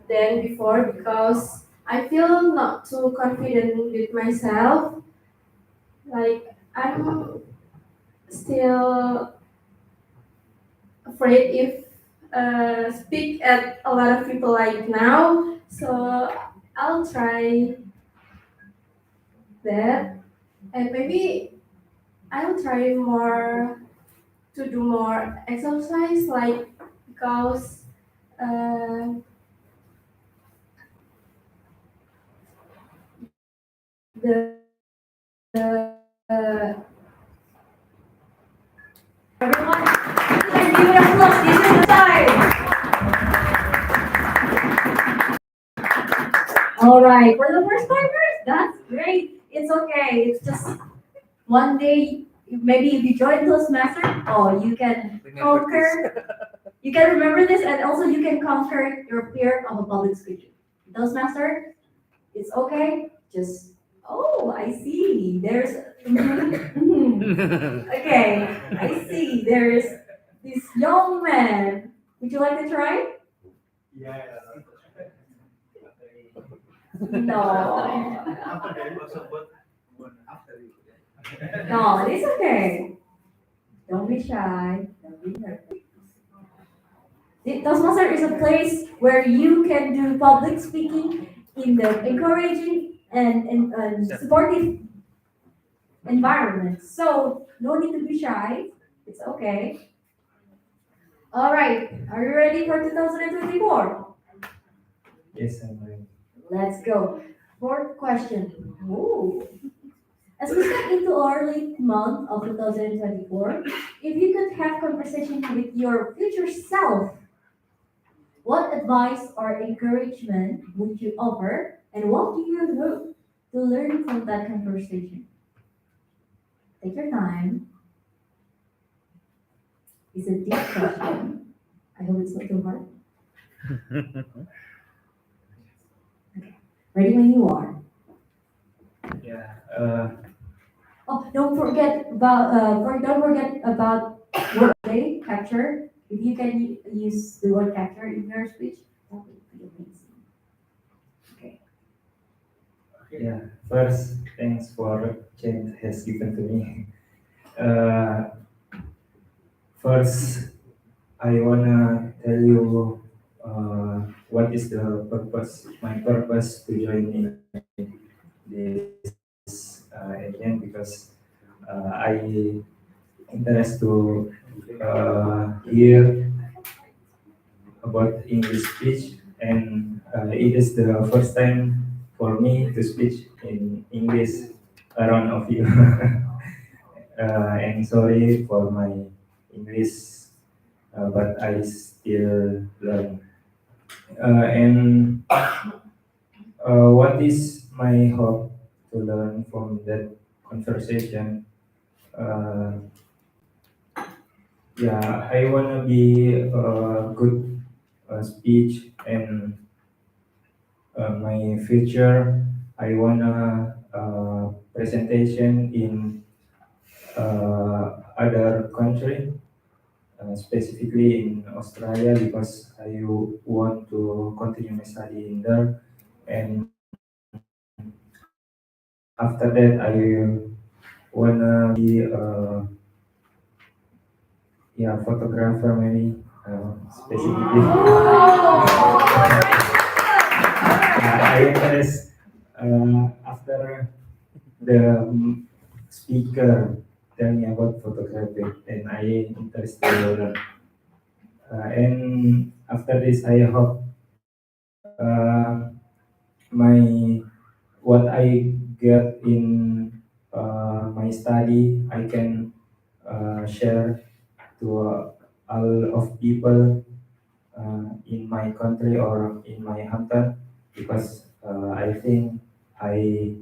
than before, because I feel not too confident with myself. Like I'm still afraid if speak at a lot of people like now. So I'll try that, and maybe I'll try more to do more exercise, like because uh, the Everyone, let's give it a applause. This is the time. All right, for the first timers, that's great. It's okay. It's just one day. Maybe if you join Toastmaster, you can conquer. You can remember this, and also you can conquer your fear of a public speaking. Toastmaster, it's okay. Just I see. There's okay. I see. There's this young man. Would you like to try? Yeah. No. After that also but after you. No, it's okay. Don't be shy. Don't be nervous. The Toastmaster is a place where you can do public speaking in the encouraging and supportive environment. So no need to be shy. It's okay. All right. Are you ready for 2024? Yes, I'm ready. Let's go. Fourth question. Ooh. As we step into early month of 2024, if you could have conversation with your future self, what advice or encouragement would you offer, and what do you hope to learn from that conversation? Take your time. It's a deep question. I hope it's not too hard. Okay. Ready when you are. Yeah. Oh, don't forget about word play, capture. If you can use the word capture in your speech, that would be amazing. Okay. Yeah. First, thanks for Jen has given to me. Uh, First, I wanna tell you what is the purpose, my purpose to join in this event because I interest to hear about English speech, and it is the first time for me to speak in English around of you. And sorry for my English, but I still learn. And what is my hope to learn from that conversation? Uh, yeah, I wanna be a good speech, and my future, I wanna presentation in other country, specifically in Australia because I want to continue my study in there, and after that I wanna be a photographer maybe, specifically. I interest after the speaker tell me about photography, and I interested to learn. And after this, I hope my what I get in my study, I can share to all of people in my country or in my hometown because I think I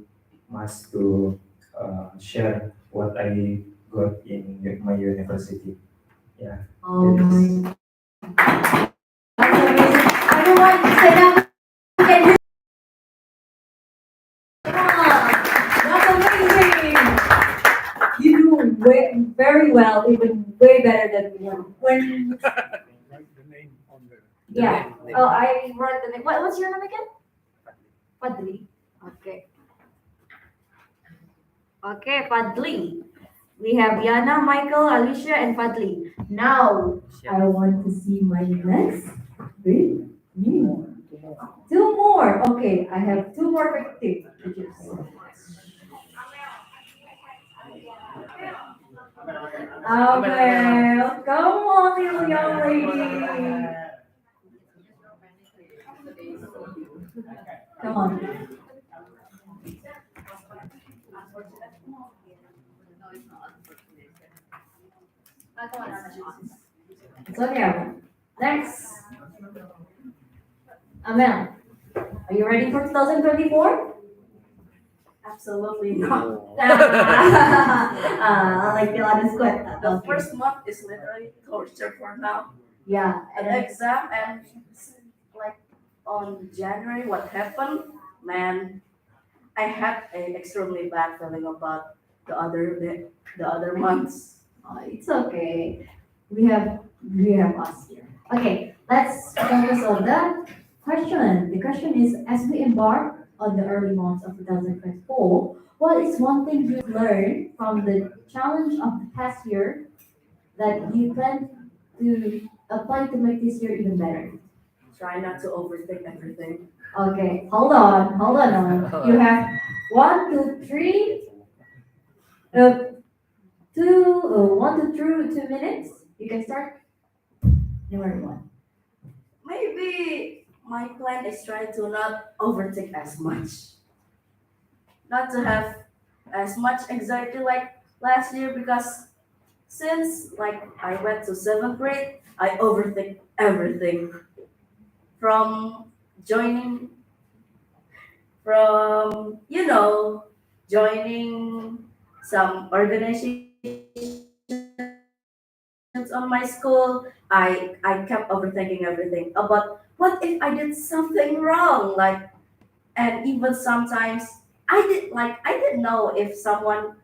must to share what I got in my university. Yeah. Oh It is. my. That's amazing. Everyone, stand up. Can you? That's amazing. You do very well, even way better than me. When Write the name on the. yeah. Oh, I wrote the name. What's your name again? Fadli. Okay. Okay, Fadli. We have Yana, Michael, Alicia, and Fadli. Now, I want to see my next big new. Two more. Okay, I have two more fictive pictures. Amel, come on, little young lady. Come on. It's okay, Amel. Next. Amel, are you ready for 2024? Absolutely not. Like the honest question. The first month is literally torture for now. Yeah, An and then, exam and like on January, what happened? Man, I had an extremely bad feeling about the other months. it's okay. We have we have us here. Okay, let's focus on the question. The question is, as we embark on the early months of 2024, what is one thing you learned from the challenge of the past year that you plan to apply to make this year even better? Try not to overthink everything. Okay, hold on now. You have 1, 2, 3, 1 to 2 minutes. You can start. Number 1. Maybe my plan is try to not overthink as much. Not to have as much anxiety like last year because since like I went to seventh grade, I overthink everything from joining from joining some organizations on my school. I kept overthinking everything about what if I did something wrong, like, and even sometimes I didn't know if someone,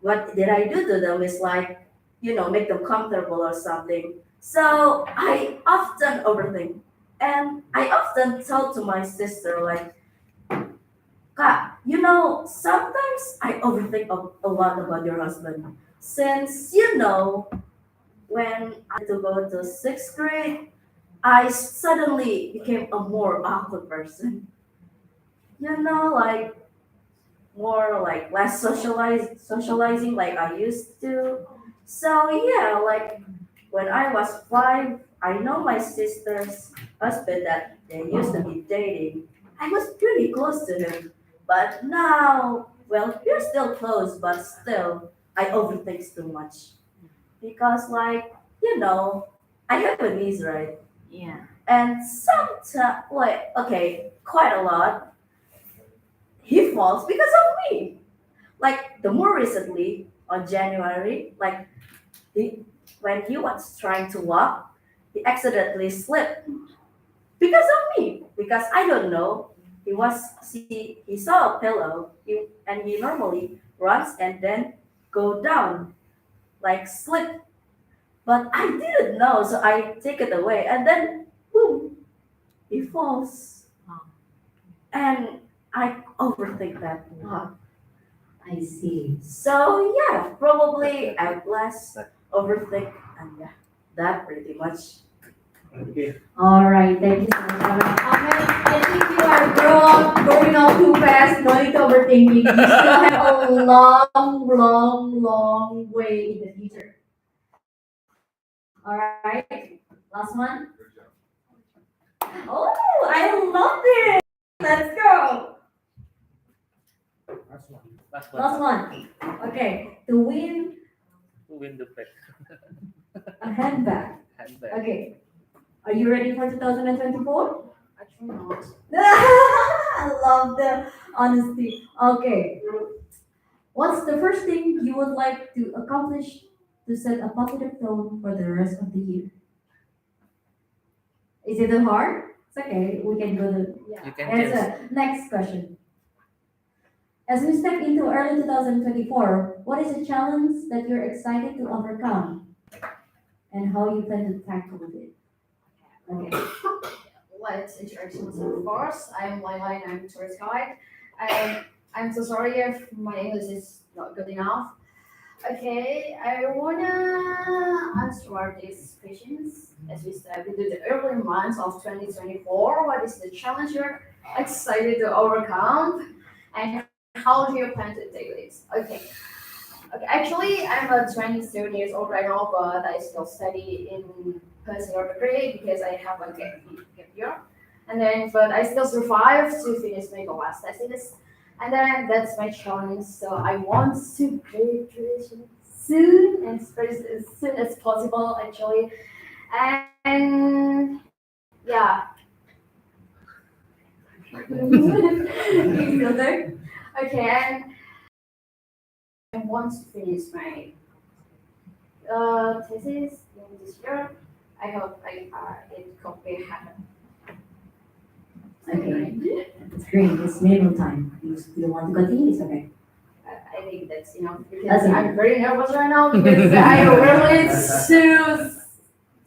what did I do to them is like, make them comfortable or something. So I often overthink. And I often tell to my sister, like, Kak, sometimes I overthink a lot about your husband. Since, when I had to go to sixth grade, I suddenly became a more awkward person. Like more like less socializing like I used to. So yeah, like when I was 5, I know my sister's husband that they used to be dating. I was pretty close to him. But now, well, we're still close, but still, I overthink too much. Because, like, I have a niece, right? Yeah. And sometimes, like, okay, quite a lot, he falls because of me. Like, the more recently, on January, like, he, when he was trying to walk, he accidentally slipped because of me. Because I don't know, he saw a pillow, and he normally runs and then go down, like slip. But I didn't know, so I take it away, and then boom, he falls, and I overthink that a lot. I see. So yeah, probably at last overthink, and yeah, that pretty much. Okay. All right, thank you so much. I think you are growing up too fast, no need to overthinking. You still have a long way in the future. All right, last one. Oh, I love it. Let's go. That's one. Last one. Okay, to win To win the bet. a handbag. Handbag. Okay, are you ready for 2024? Actually not. I love the honesty. Okay. What's the first thing you would like to accomplish to set a positive tone for the rest of the year? Is it too hard? It's okay. We can go to You can answer. Next question. As we step into early 2024, what is a challenge that you're excited to overcome and how you plan to tackle it? Okay. Let's introduce myself first. I'm Laila and I'm a tourist guide. I'm so sorry if my English is not good enough. Okay, I wanna answer these questions as we step into the early months of 2024. What is the challenge you're excited to overcome, and how do you plan to do this? Okay. Okay, actually, I'm a 27 years old right now, but I still study in personal degree because I have a gap year. And then, but I still survive to finish my last thesis. And then that's my challenge. So I want to graduation soon, and as soon as possible, actually. And yeah. You still there? Okay, and I want to finish my thesis in this year. I hope it could be happen. Okay. It's great. It's middle time. You want to continue? It's okay. I think that's enough because That's it. I'm very nervous right now because I really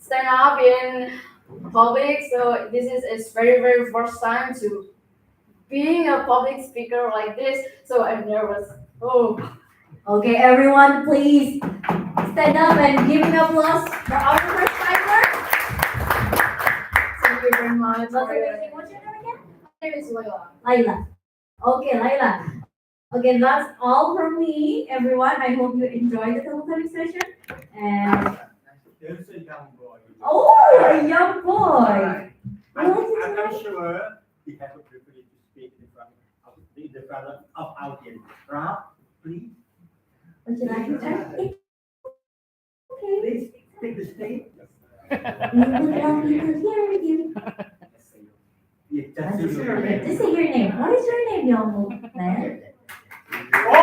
stand up in public. So this is very very first time to being a public speaker like this. So I'm nervous. Oh. Okay, everyone, please stand up and give an applause for our first timer. Thank you very much. What's your name? What's your name again? My name is Laila. Laila. Okay, Laila. Okay, that's all from me, everyone. I hope you enjoyed the telephonic session. And There's a young boy. oh, a young boy. I'm What is I'm that? sure he has a privilege to speak in front of audience. Rob, please. Would you like to try? Okay. Please take the stage. We would love you to hear you. Yeah, Just just say your name. What is your name, young man? Oh!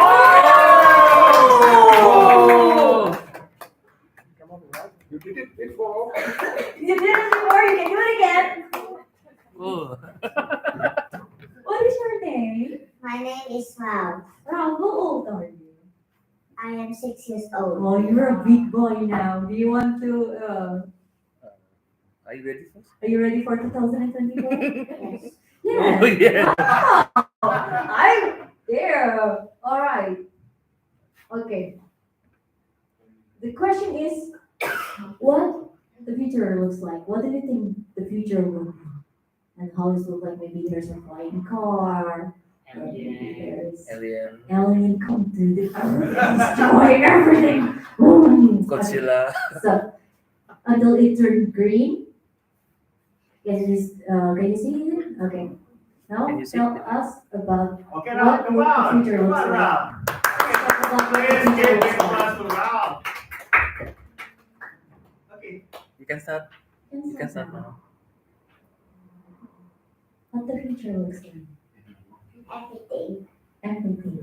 You did it before. You did it before, you can do it again. What is your name? My name is Ralph. Ralph, how old are you? I am 6 years old. Oh, you're a big boy now. Do you want to, Are you ready first? are you ready for 2024? Yes. Yes. Oh, yeah. I'm there. All right. Okay. The question is, what the future looks like. What do you think the future will be? And how does it look like? Maybe there's a flying car. Or maybe there's alien come to the earth, destroy everything. Boom. Godzilla. So until it turned green. Can you see it? Okay. Now Can you see tell it? us about Okay, what Rob, come would the on. future Come looks on, like. Rob. Talk about what the Please future give looks big like. applause to Rob. Okay. You can start. Can You can start start now. now. What the future looks like. Everything. Everything.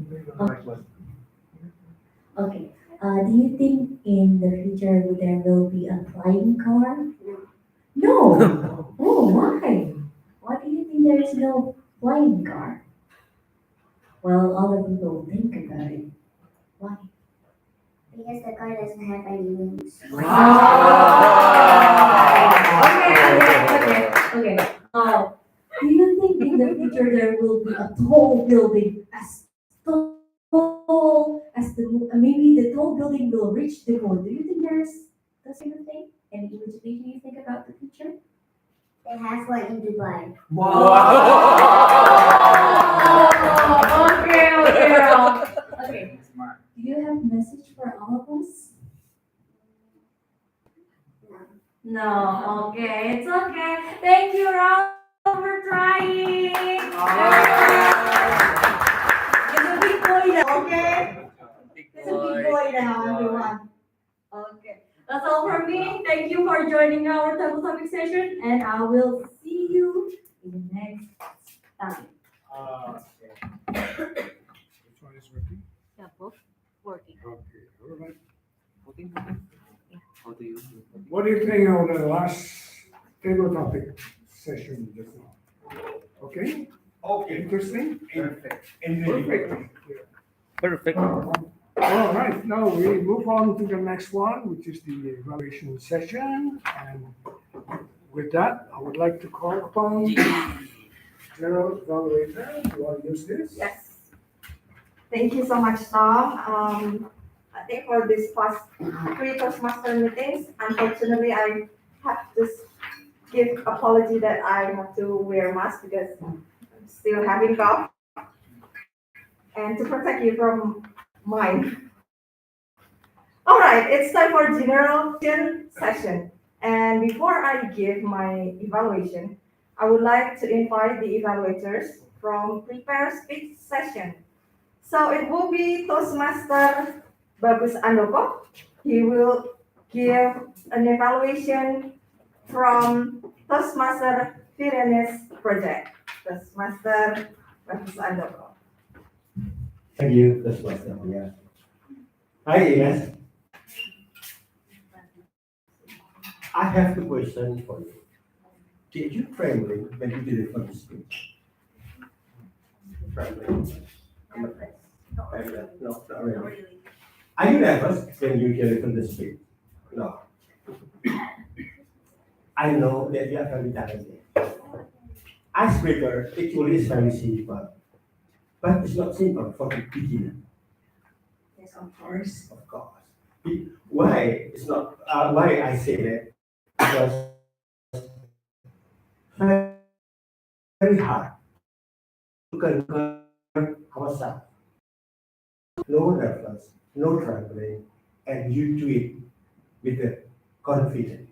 Okay. Do you think in the future there will be a flying car? No. Oh, why? Why do you think there is no flying car? Well, all of you will think about it. Why? Because the car doesn't have any wings. Okay. Do you think in the future there will be a tall building as tall as maybe the tall building will reach the moon? Do you think there's that sort of thing? Any imagination you think about the future? They have one in Dubai. Okay. Okay. Do you have a message for all of us? No. Okay. It's okay. Thank you, Rob, for trying. It's a big boy now, okay? It's a big boy now, everyone. Okay. That's all from me. Thank you for joining our table topic session, and I will see you in the next time. Which one is working? Yeah, both working. Okay, all right. How do you? What do you think of the last table topic session just now? Okay, Okay. interesting? Perfect. Perfect. All right, now we move on to the next one, which is the evaluation session. And with that, I would like to call upon General Evaluator. You want to use this? Yes. Thank you so much, Tom. I think for this past 3 Toastmaster meetings, unfortunately, I have to give apology that I have to wear a mask because I'm still having cough. And to protect you from mine. All right, it's time for general session. And before I give my evaluation, I would like to invite the evaluators from prepare speech session. So it will be Toastmaster Bagus Andoko. He will give an evaluation from Toastmaster Firenes project. Toastmaster Bagus Andoko. Thank you. That's what's up. Yeah. Hi, Ines. I have 2 questions for you. Did you trembling when you deliver the speech? Trembling. No, not really. Are you nervous when you deliver the speech? No. I know that you are very talented. Icebreaker actually is very simple, but it's not simple for the beginner. Yes, of course. Of course. Why it's not? Why I say that? Because very hard to conquer ourselves. No nervous, no trembling, and you do it with the confidence.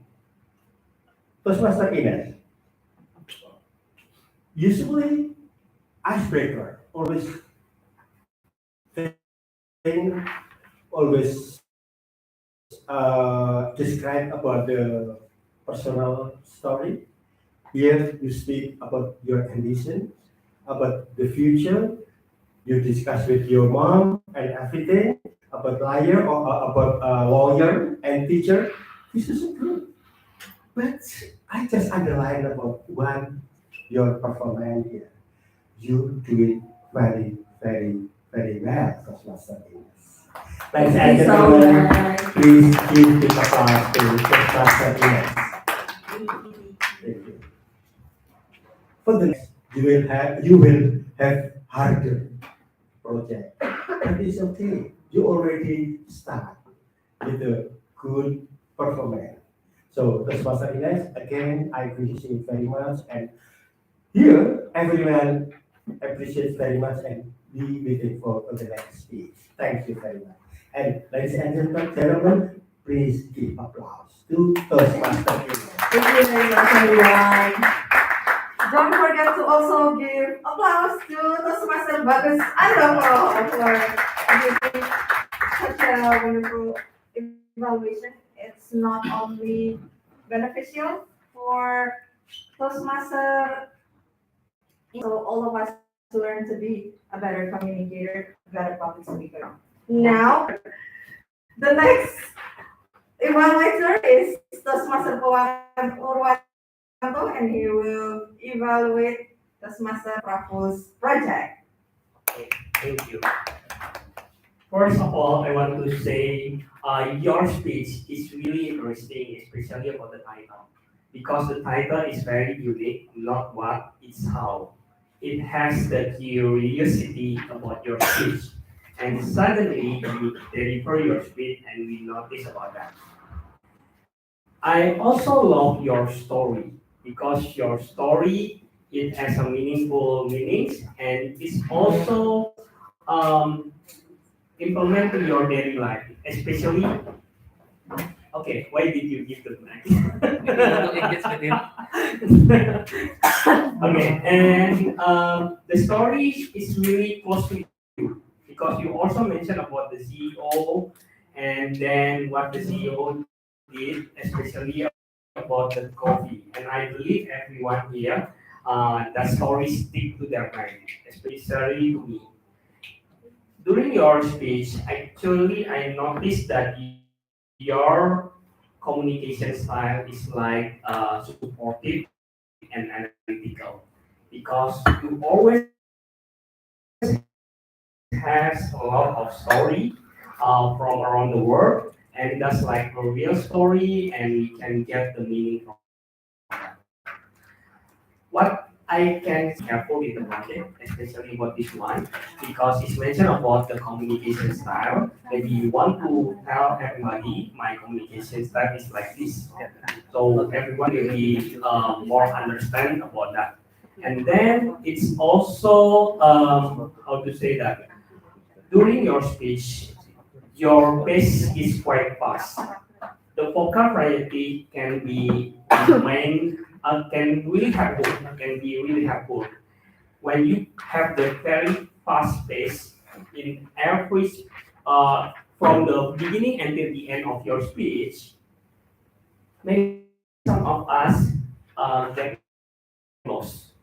Toastmaster Ines, usually icebreaker always think, always describe about the personal story. Here you speak about your ambition, about the future. You discuss with your mom and everything about lawyer or about lawyer and teacher. This is good. But I just underline about one your performance here. You do it very, very, very well, Toastmaster Ines. Ladies and Thank you so gentlemen, much. please give big applause to Toastmaster Ines. Thank you. For the next, you will have harder project. But it's okay. You already start with a good performance. So Toastmaster Ines, again, I appreciate you very much. And here, everyone appreciates very much and we waiting for the next speech. Thank you very much. And ladies and gentlemen, please give applause to Toastmaster Ines. Thank you very much, everyone. Don't forget to also give applause to Toastmaster Bagus Andoko for giving such a wonderful evaluation. It's not only beneficial for Toastmaster, so all of us to learn to be a better communicator, better public speaker. Now, the next evaluator is Toastmaster Purwanto, and he will evaluate Toastmaster Prafu's project. Thank you. First of all, I want to say your speech is really interesting, especially about the title. Because the title is very unique, not what, it's how. It has the curiosity about your speech. And suddenly you deliver your speech and we notice about that. I also love your story because your story it has a meaningful meanings and it's also implement to your daily life, especially. Okay, why did you give the mic? Okay, and the story is really close to you because you also mentioned about the CEO and then what the CEO did, especially about the coffee. And I believe everyone here, the story stick to their mind, especially to me. During your speech, actually, I noticed that your communication style is like supportive and analytical because you always has a lot of story from around the world and that's like a real story and we can get the meaning from that. What I can careful in the project, especially about this one, because it's mentioned about the communication style. Maybe you want to tell everybody my communication style is like this, so everyone will be more understand about that. And then it's also how to say that during your speech, your pace is quite fast. The vocal variety can be main can really helpful, can be really helpful. When you have the very fast pace in every, from the beginning until the end of your speech, maybe some of us get lost.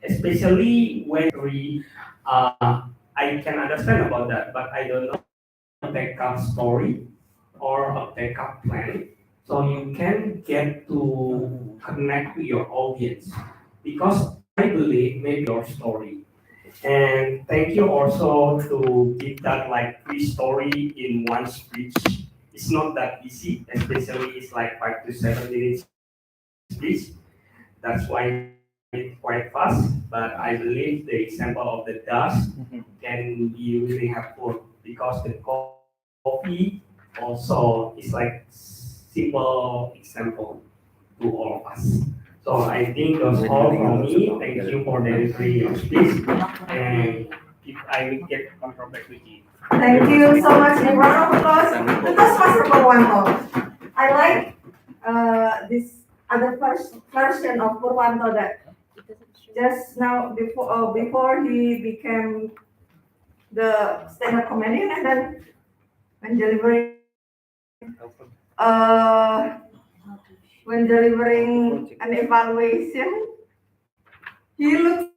Especially when we, I can understand about that, but I don't know a backup story or a backup plan. So you can get to connect to your audience because I believe maybe your story. And thank you also to give that like three story in one speech. It's not that easy, especially it's like 5 to 7 minutes speech. That's why it's quite fast, but I believe the example of the dust can be really helpful because the coffee also is like simple example to all of us. So I think that's all from me. Thank you for delivering your speech. And if I will get control back to you. Thank you so much, everyone. Because the Toastmaster Purwanto. I like this other version of Purwanto that just now before he became the stand-up comedian, and then when delivering uh when delivering an evaluation, he looks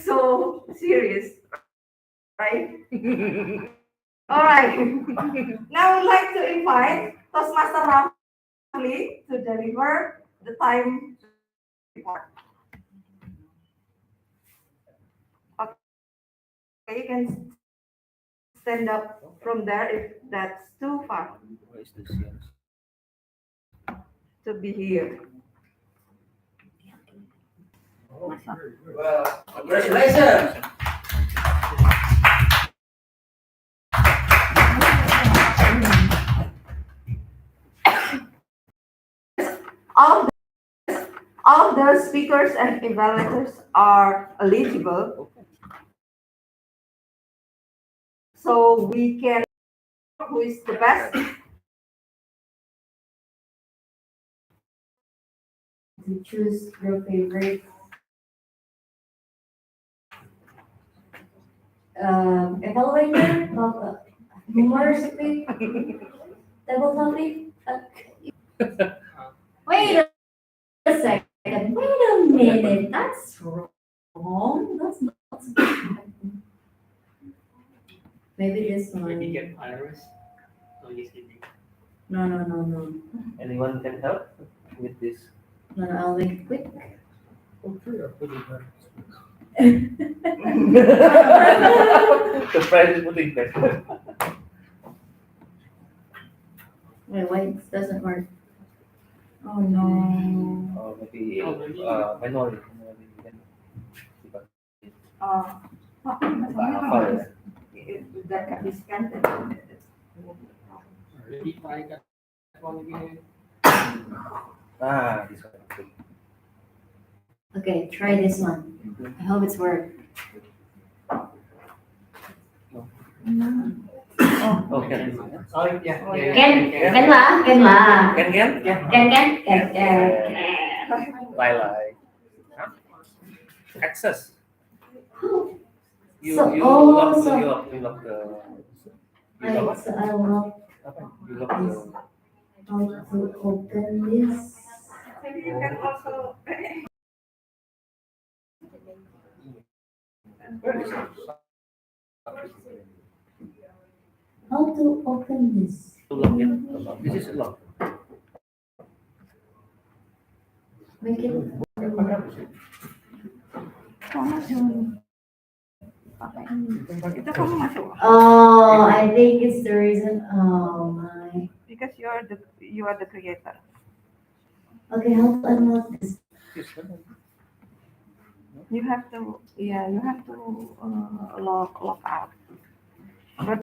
so serious, right? All right. Now I would like to invite Toastmaster Rafli to deliver the time report. Okay, you can stand up from there if that's too far to be here. Well, congratulations. All all the speakers and evaluators are eligible, so we can who is the best. To choose your favorite evaluator of humor speak, table topic. Wait a second. Wait a minute. That's wrong. That's not. Maybe this Maybe one. get Iris. No, just kidding. No. Anyone can help with this? No, I'll make it quick. Okay, I put it back. The prize is putting back. Wait, it doesn't work. Oh no. Or maybe manually. You can hafal ya. Udah kehabiskan. Nah, this one. Okay, try this one. I hope it's work. Oh, can. Oh, yeah. Can lah. Can. Like. Huh? Access. You So- you oh, lock so- you lock the you lock So I will apa? You lock the how to open this. Maybe you can also. where is it? How to open this. To lock it. This is lock. Make it. Itu kamu masuk. Oh, I think it's the reason. Oh my. Because you are the creator. Okay, how to unlock this? You have to log out.